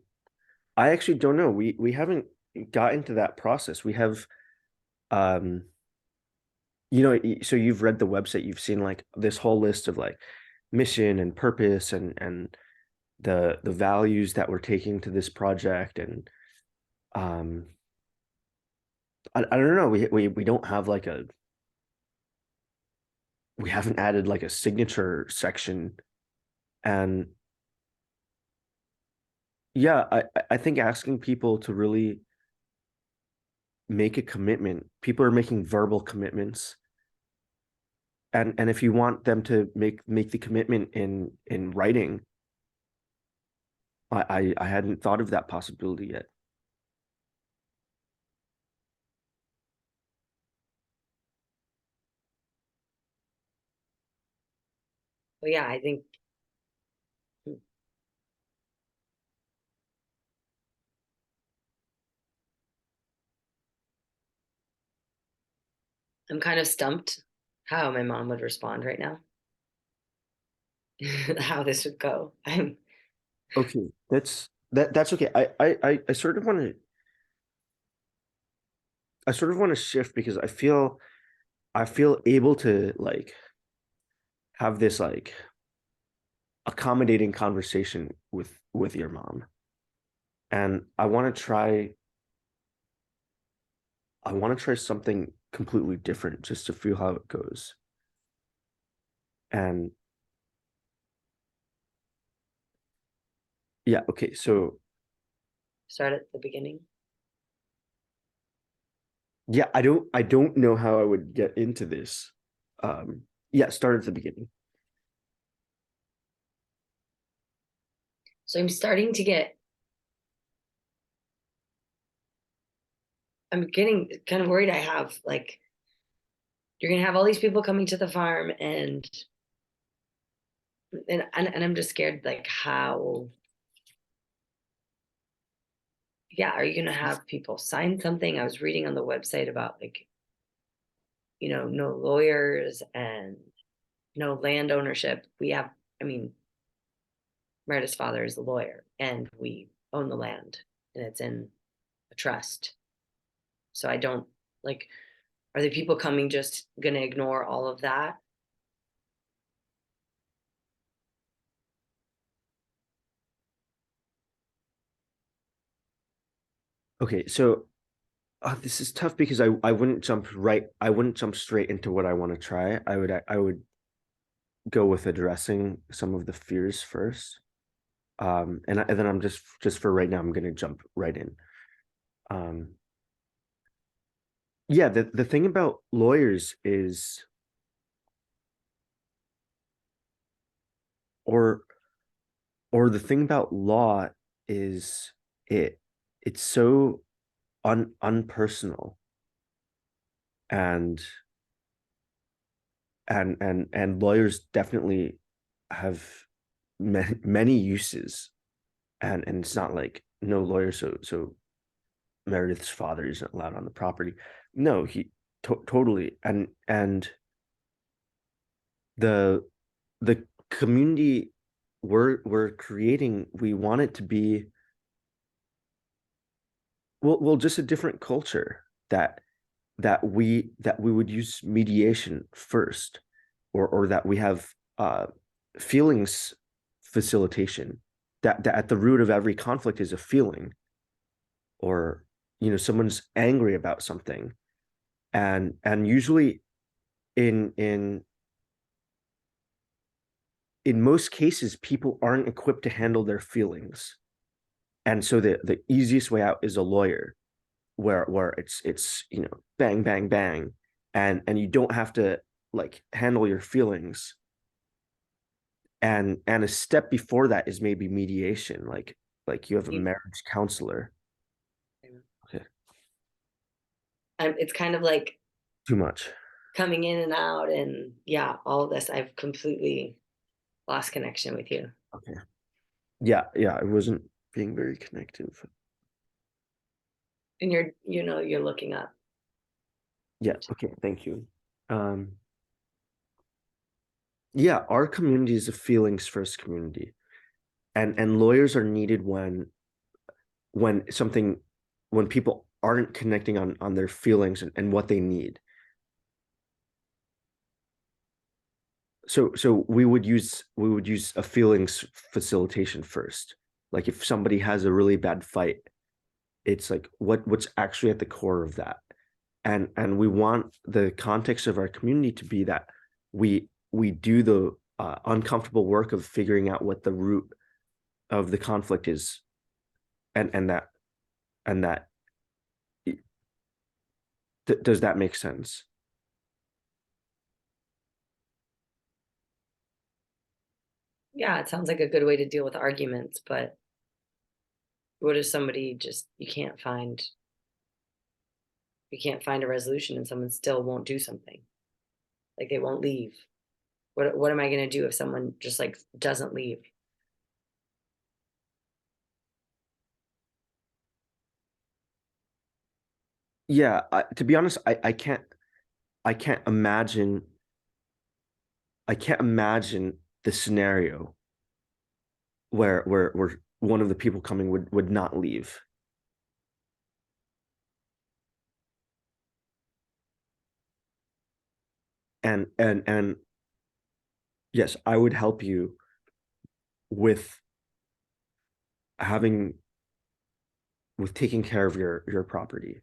I actually don't know. We haven't got into that process. We have, um so you've read the website, you've seen like this whole list of like mission and purpose, and the values that we're taking to this project. And um I don't know, we don't have like we haven't added like a signature section. And yeah, I think asking people to really make a commitment. People are making verbal commitments, and if you want them to make the commitment in writing, I hadn't thought of that possibility yet. But yeah, I think I'm kind of stumped how my mom would respond right now, how this would go. Okay, that's okay. I sort of want to shift because I feel able to like have this like accommodating conversation with your mom. And I want to try something completely different just to feel how it goes. And yeah, okay, so Start at the beginning. yeah, I don't know how I would get into this. Yeah, start at the beginning. So I'm starting to get, I'm getting kind of worried. I have like, you're going to have all these people coming to the farm and I'm just scared like how, yeah, are you going to have people sign something? I was reading on the website about like, no lawyers and no land ownership. We have, I mean, Meredith's father is a lawyer and we own the land and it's in a trust. So I don't like, are the people coming just going to ignore all of that? Okay, so this is tough because I wouldn't jump straight into what I want to try. I would go with addressing some of the fears first. And then I'm just for right now, I'm gonna jump right in. Um, yeah, the thing about lawyers is, or the thing about law is it it's so unpersonal and and lawyers definitely have many uses, and it's not like no lawyer, so Meredith's father isn't allowed on the property. No, he totally, and the the community we're creating, we want it to be, well just a different culture that we would use mediation first, or that we have feelings facilitation, that at the root of every conflict is a feeling, or someone's angry about something, and usually in in in most cases people aren't equipped to handle their feelings, and so the easiest way out is a lawyer, where it's bang bang bang, and you don't have to like handle your feelings, and a step before that is maybe mediation, like you have a marriage counselor. Okay, It's kind of like too much. coming in and out and yeah, all of this. I've completely lost connection with you. Okay, yeah, I wasn't being very connective. And you're looking up. Yeah, okay, thank you. um yeah, our community is a feelings first community, and lawyers are needed when something when people aren't connecting on their feelings and what they need. So we would use a feelings facilitation first. Like if somebody has a really bad fight, it's like what's actually at the core of that, and we want the context of our community to be that we do the uncomfortable work of figuring out what the root of the conflict is, and that and that does that make sense? Yeah, it sounds like a good way to deal with arguments, but What if somebody just you can't find a resolution and someone still won't do something? Like they won't leave. What am I gonna do if someone just like doesn't leave? Yeah, to be honest, I can't imagine I can't imagine the scenario where one of the people coming would not leave. And yes, I would help you with having with taking care of your property.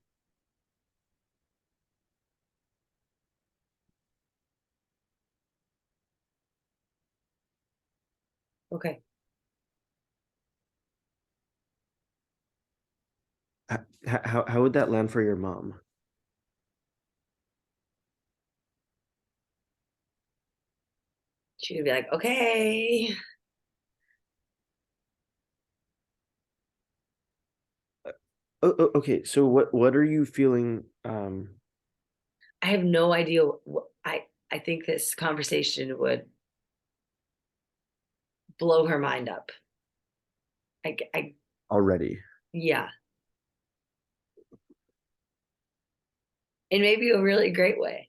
Okay. How would that land for your mom? She could be like, okay. Okay, so what are you feeling I have no idea. I think this conversation would blow her mind up. I already? yeah, in maybe a really great way.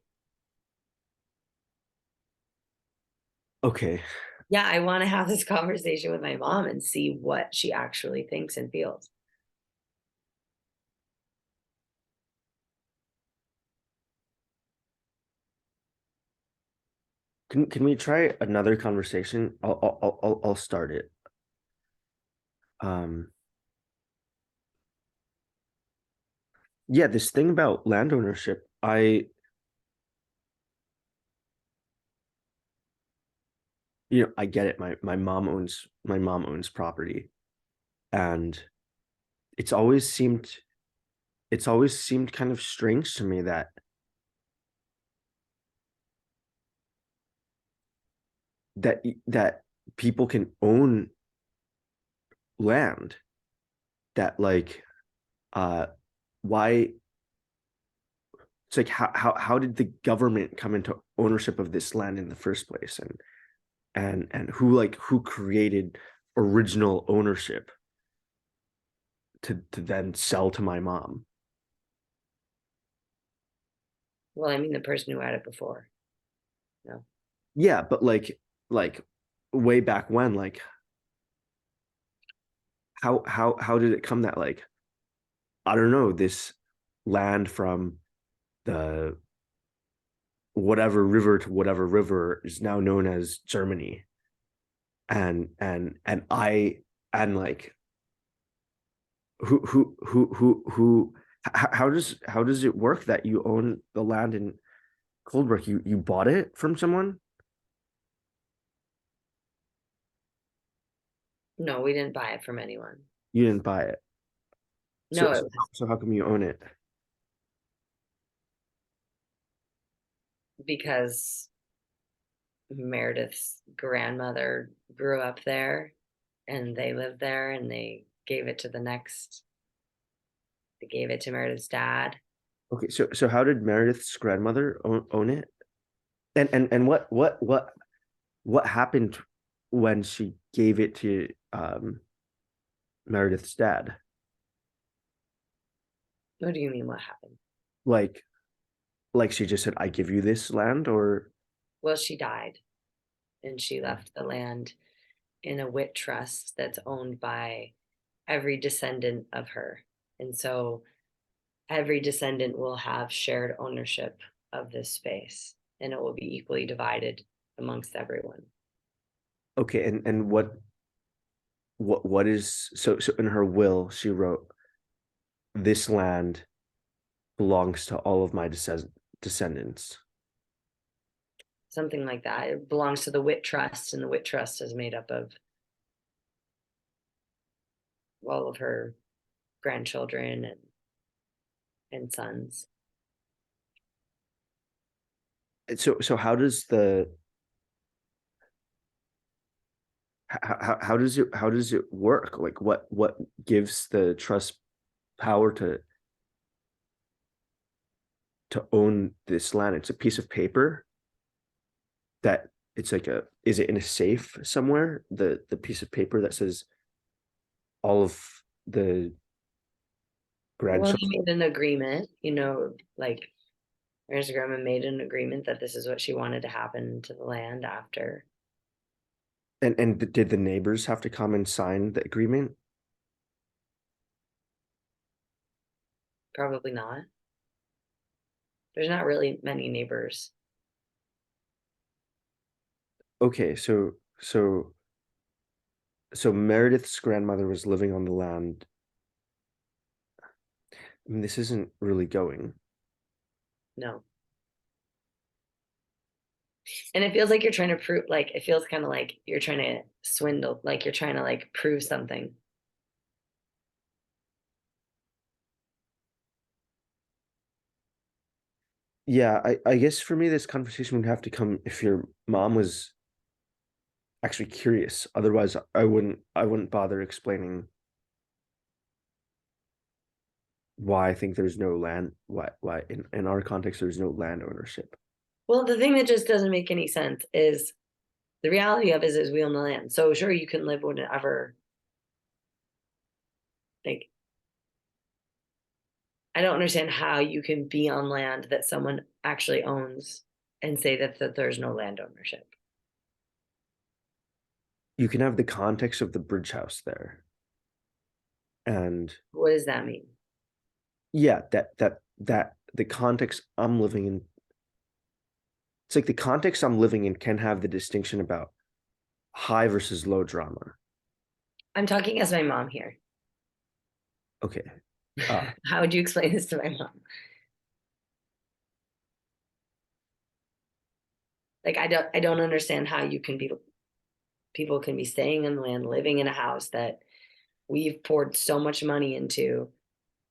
Okay. Yeah, I want to have this conversation with my mom and see what she actually thinks and feels. Can we try another conversation? I'll start it. Um, yeah, this thing about land ownership, I get it. My mom owns property, and it's always seemed it's always seemed kind of strange to me that people can own land that like uh why it's like how did the government come into ownership of this land in the first place, and who created original ownership to then sell to my mom. Well, I mean, the person who had it before. No, Yeah, but like way back when, like how did it come that like I don't know, this land from the whatever river to whatever river is now known as Germany, and I and like who how does it work that you own the land in Coldbrook? You bought it from someone? no, we didn't buy it from anyone. You didn't buy it. No, it So how come you own it? because Meredith's grandmother grew up there and they lived there and they gave it to Meredith's dad. Okay, so how did Meredith's grandmother own it? And what happened when she gave it to Meredith's dad? What do you mean what happened? Like she just said, I give you this land, or Well, she died and she left the land in a wit trust that's owned by every descendant of her. And so every descendant will have shared ownership of this space and it will be equally divided amongst everyone. okay, and what is so in her will she wrote this land belongs to all of my descendants. Something like that. It belongs to the Wit Trust, and the Wit Trust is made up of all of her grandchildren and sons. So how does it work? Like what gives the trust power to own this land? It's a piece of paper that it's like a is it in a safe somewhere? The piece of paper that says all of the Well, grandchildren he made an agreement, like Ernest Grandma made an agreement that this is what she wanted to happen to the land after. and did the neighbors have to come and sign the agreement? Probably not. There's not really many neighbors. Okay, so Meredith's grandmother was living on the land. I mean, this isn't really going. No. And it feels like you're trying to prove, like, it feels kind of like you're trying to swindle, like you're trying to like prove something. Yeah, I guess for me, this conversation would have to come if your mom was actually curious. Otherwise, I wouldn't bother explaining why I think there's no land, why in our context there's no land ownership. Well, the thing that just doesn't make any sense is the reality of it is we own the land. So sure, you can live whenever. Like, I don't understand how you can be on land that someone actually owns and say that there's no land ownership. You can have the context of the bridge house there, and What does that mean? yeah, that the context I'm living in. It's like the context I'm living in can have the distinction about high versus low drama. I'm talking as my mom here. Okay. Uh, How would you explain this to my mom? Like, I don't understand how you can be people can be staying in the land, living in a house that we've poured so much money into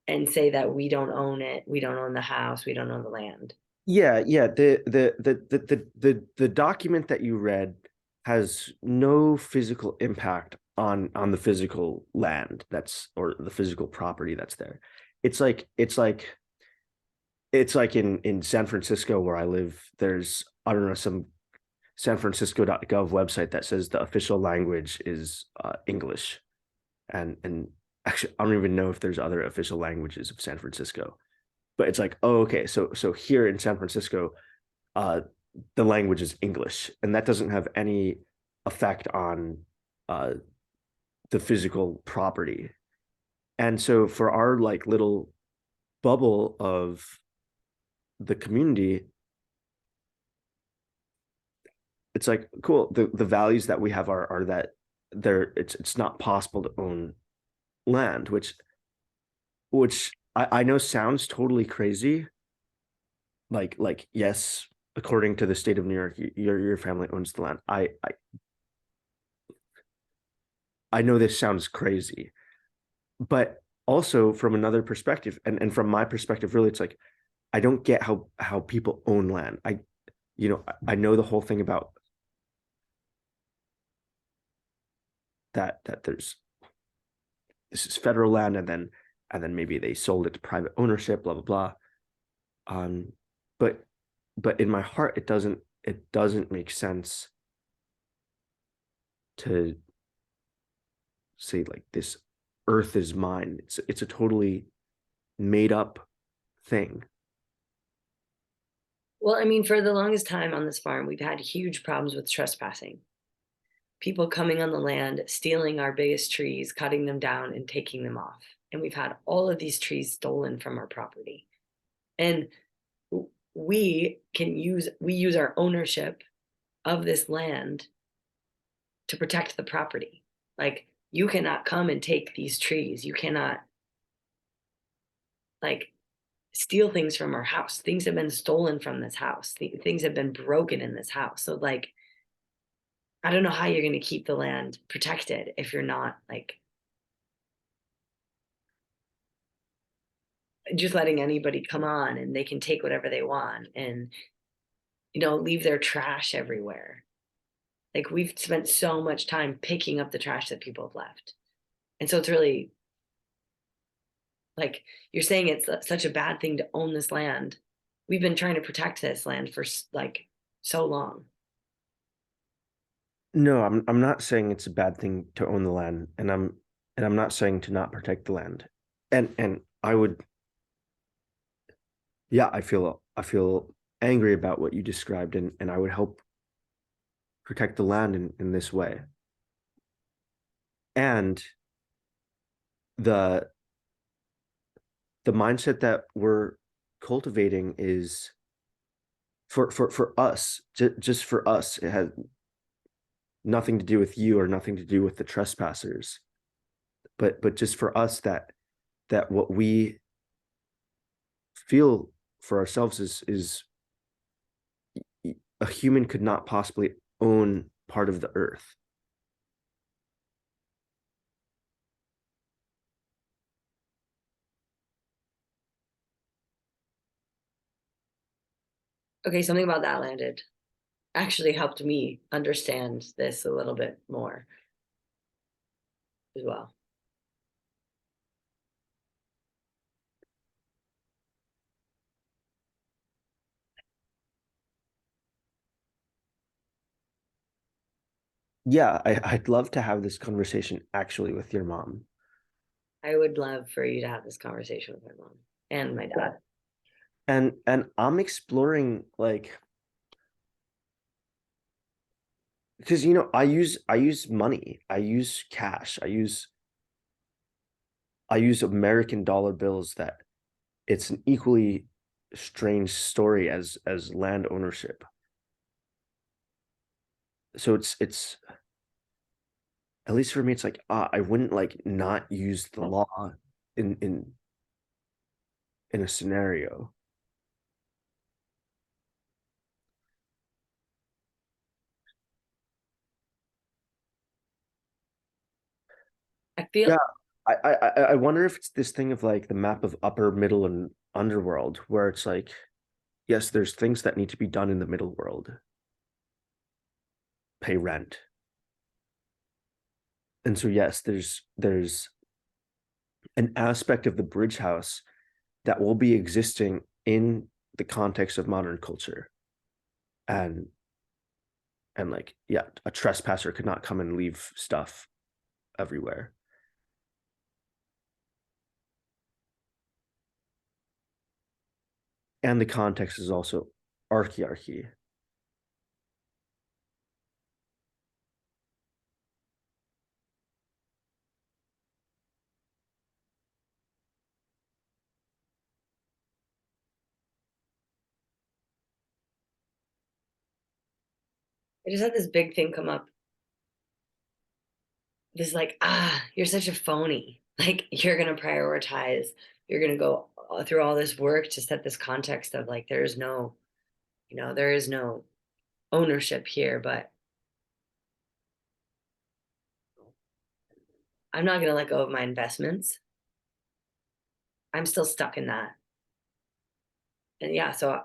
and say that we don't own it, we don't own the house, we don't own the land. yeah, the document that you read has no physical impact on the physical land that's or the physical property that's there. It's like in San Francisco where I live, there's I don't know some San Francisco.gov website that says the official language is English. And actually I don't even know if there's other official languages of San Francisco. But it's like, oh, okay, so here in San Francisco, uh, the language is English, and that doesn't have any effect on uh, the physical property. And so for our like little bubble of the community, it's like cool. The values that we have are that there it's not possible to own land, which I know sounds totally crazy. Like yes, according to the state of New York, your family owns the land. I know this sounds crazy, but also from another perspective, and from my perspective, really, it's like I don't get how people own land. I know the whole thing about that there's this is federal land, and then maybe they sold it to private ownership, blah blah blah. Um, but but in my heart, it doesn't make sense to say like this earth is mine. It's a totally made up thing. Well, I mean, for the longest time on this farm, we've had huge problems with trespassing. People coming on the land, stealing our biggest trees, cutting them down, and taking them off. And we've had all of these trees stolen from our property. And we use our ownership of this land to protect the property. Like, you cannot come and take these trees. You cannot like steal things from our house. Things have been stolen from this house. Things have been broken in this house. So like, I don't know how you're going to keep the land protected if you're not like just letting anybody come on and they can take whatever they want and leave their trash everywhere. Like we've spent so much time picking up the trash that people have left. And so it's really like you're saying it's such a bad thing to own this land. We've been trying to protect this land for like so long. No, I'm not saying it's a bad thing to own the land, and I'm not saying to not protect the land. And I would, yeah, I feel angry about what you described, and I would help protect the land in this way. And the the mindset that we're cultivating is for us, just for us. It has nothing to do with you or nothing to do with the trespassers, but just for us, that what we feel for ourselves is a human could not possibly own part of the earth. Okay, something about that landed actually helped me understand this a little bit more as well. Yeah, I'd love to have this conversation actually with your mom. I would love for you to have this conversation with my mom and my dad. And I'm exploring like because I use money, I use cash, I use American dollar bills that it's an equally strange story as land ownership. So it's at least for me, it's like I wouldn't like not use the law in in a scenario. I feel Yeah, I wonder if it's this thing of like the map of upper, middle, and underworld, where it's like, yes, there's things that need to be done in the middle world, pay rent, and so yes, there's an aspect of the bridge house that will be existing in the context of modern culture, and like yeah, a trespasser could not come and leave stuff everywhere. And the context is also archaearchy. I just had this big thing come up. This like, you're such a phony. Like you're gonna prioritize, you're gonna go through all this work to set this context of like there is no, there is no ownership here, but I'm not gonna let go of my investments. I'm still stuck in that. And yeah, so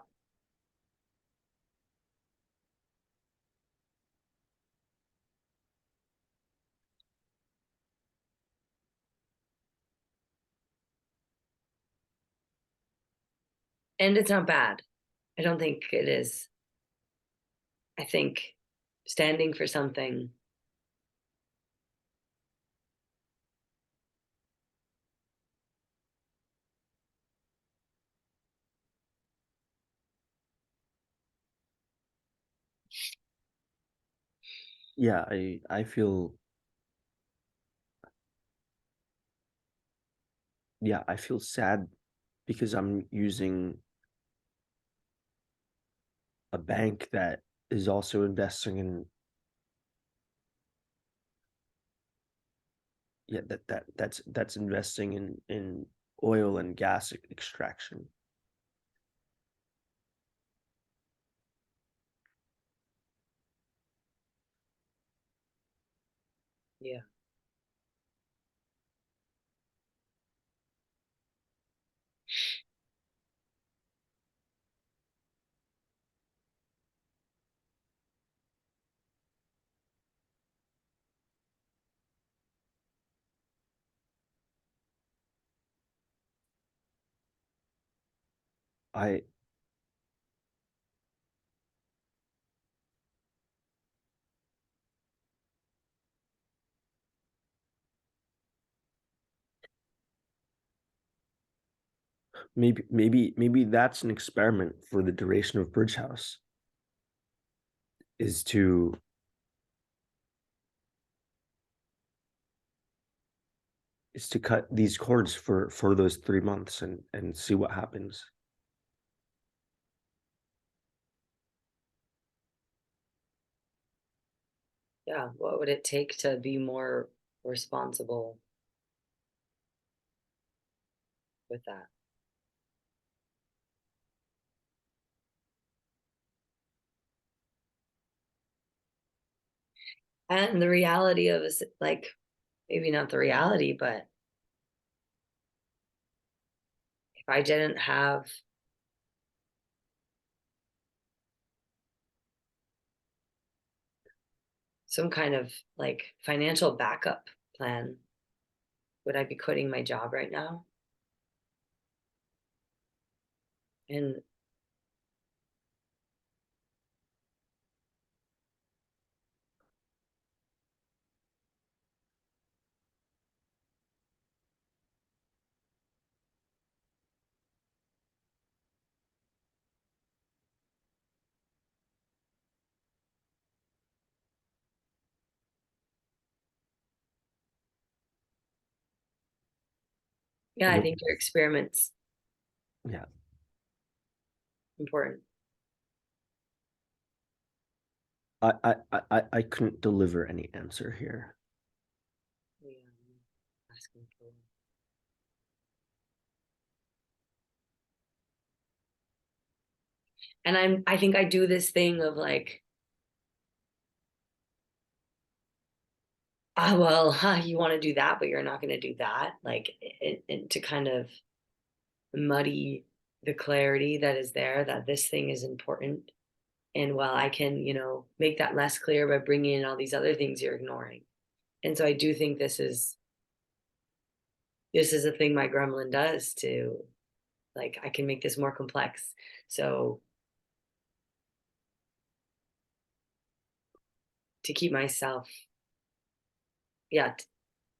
and it's not bad. I don't think it is. I think standing for something, Yeah, I feel yeah, I feel sad because I'm using a bank that is also investing in yeah that's investing in oil and gas extraction. yeah. I maybe that's an experiment for the duration of Bridge House, is to cut these cords for those 3 months and see what happens. Yeah, what would it take to be more responsible with that? And the reality of is like, maybe not the reality, but if I didn't have some kind of like financial backup plan, would I be quitting my job right now? And yeah, I What? think your experiment's Yeah, important. I couldn't deliver any answer here. Yeah, asking for. And I think I do this thing of like, ah, well, huh, you want to do that, but you're not going to do that. Like, and to kind of muddy the clarity that is there that this thing is important. And while I can, make that less clear by bringing in all these other things you're ignoring. And so I do think this is a thing my gremlin does to, like, I can make this more complex. So to keep myself, yeah,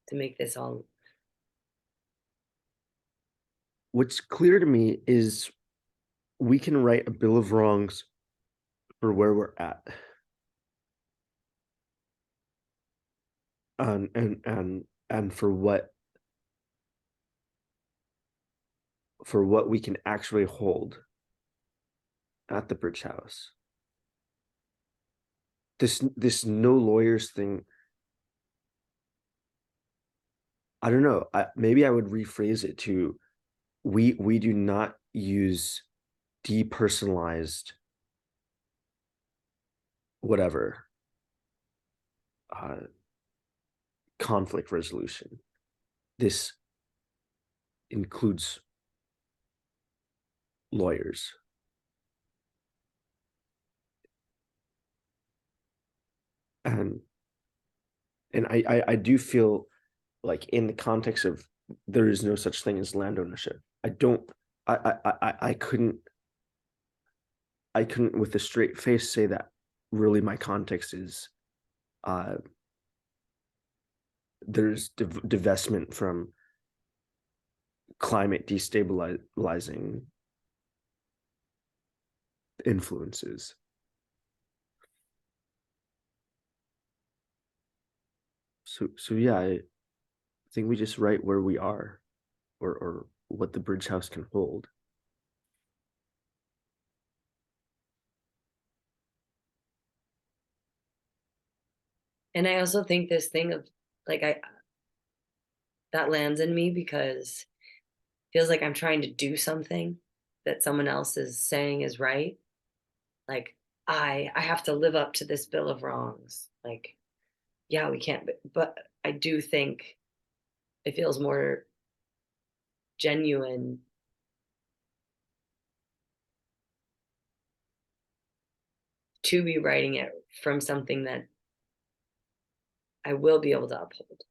to make this all. What's clear to me is we can write a bill of wrongs for where we're at, and for what we can actually hold at the Bridge House. This no lawyers thing, I don't know. Maybe I would rephrase it to, we do not use depersonalized whatever uh, conflict resolution. This includes lawyers. And I do feel like, in the context of, there is no such thing as land ownership. I don't I couldn't with a straight face say that really my context is uh there's divestment from climate destabilizing influences. So yeah, I think we just write where we are, or what the Bridge House can hold. And I also think this thing of like, that lands in me because it feels like I'm trying to do something that someone else is saying is right. Like, I have to live up to this bill of wrongs. Like, yeah, we can't, but I do think it feels more genuine to be writing it from something that I will be able to uphold.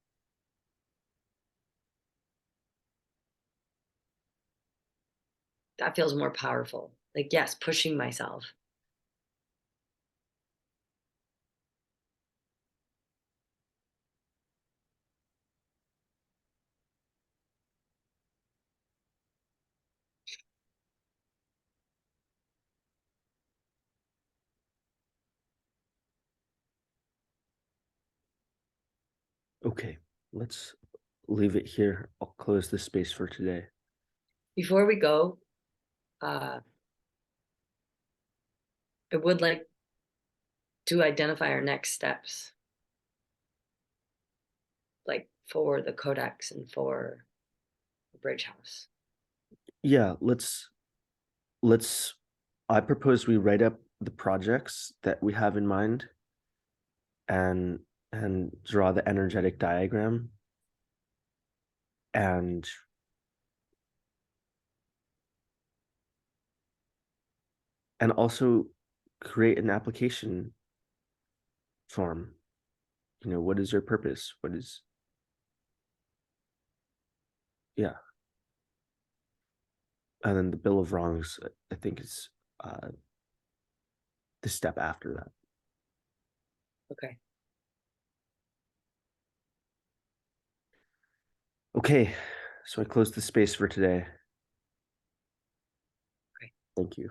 that feels more powerful. Like, yes, pushing myself. Okay, let's leave it here. I'll close the space for today. Before we go, uh, I would like to identify our next steps, like for the codex and for the bridge house. Yeah, let's I propose we write up the projects that we have in mind and draw the energetic diagram and also create an application form. You know, what is your purpose? What is, yeah. And then the bill of wrongs, I think, is the step after that. Okay. Okay, so I close the space for today. Okay. Thank you.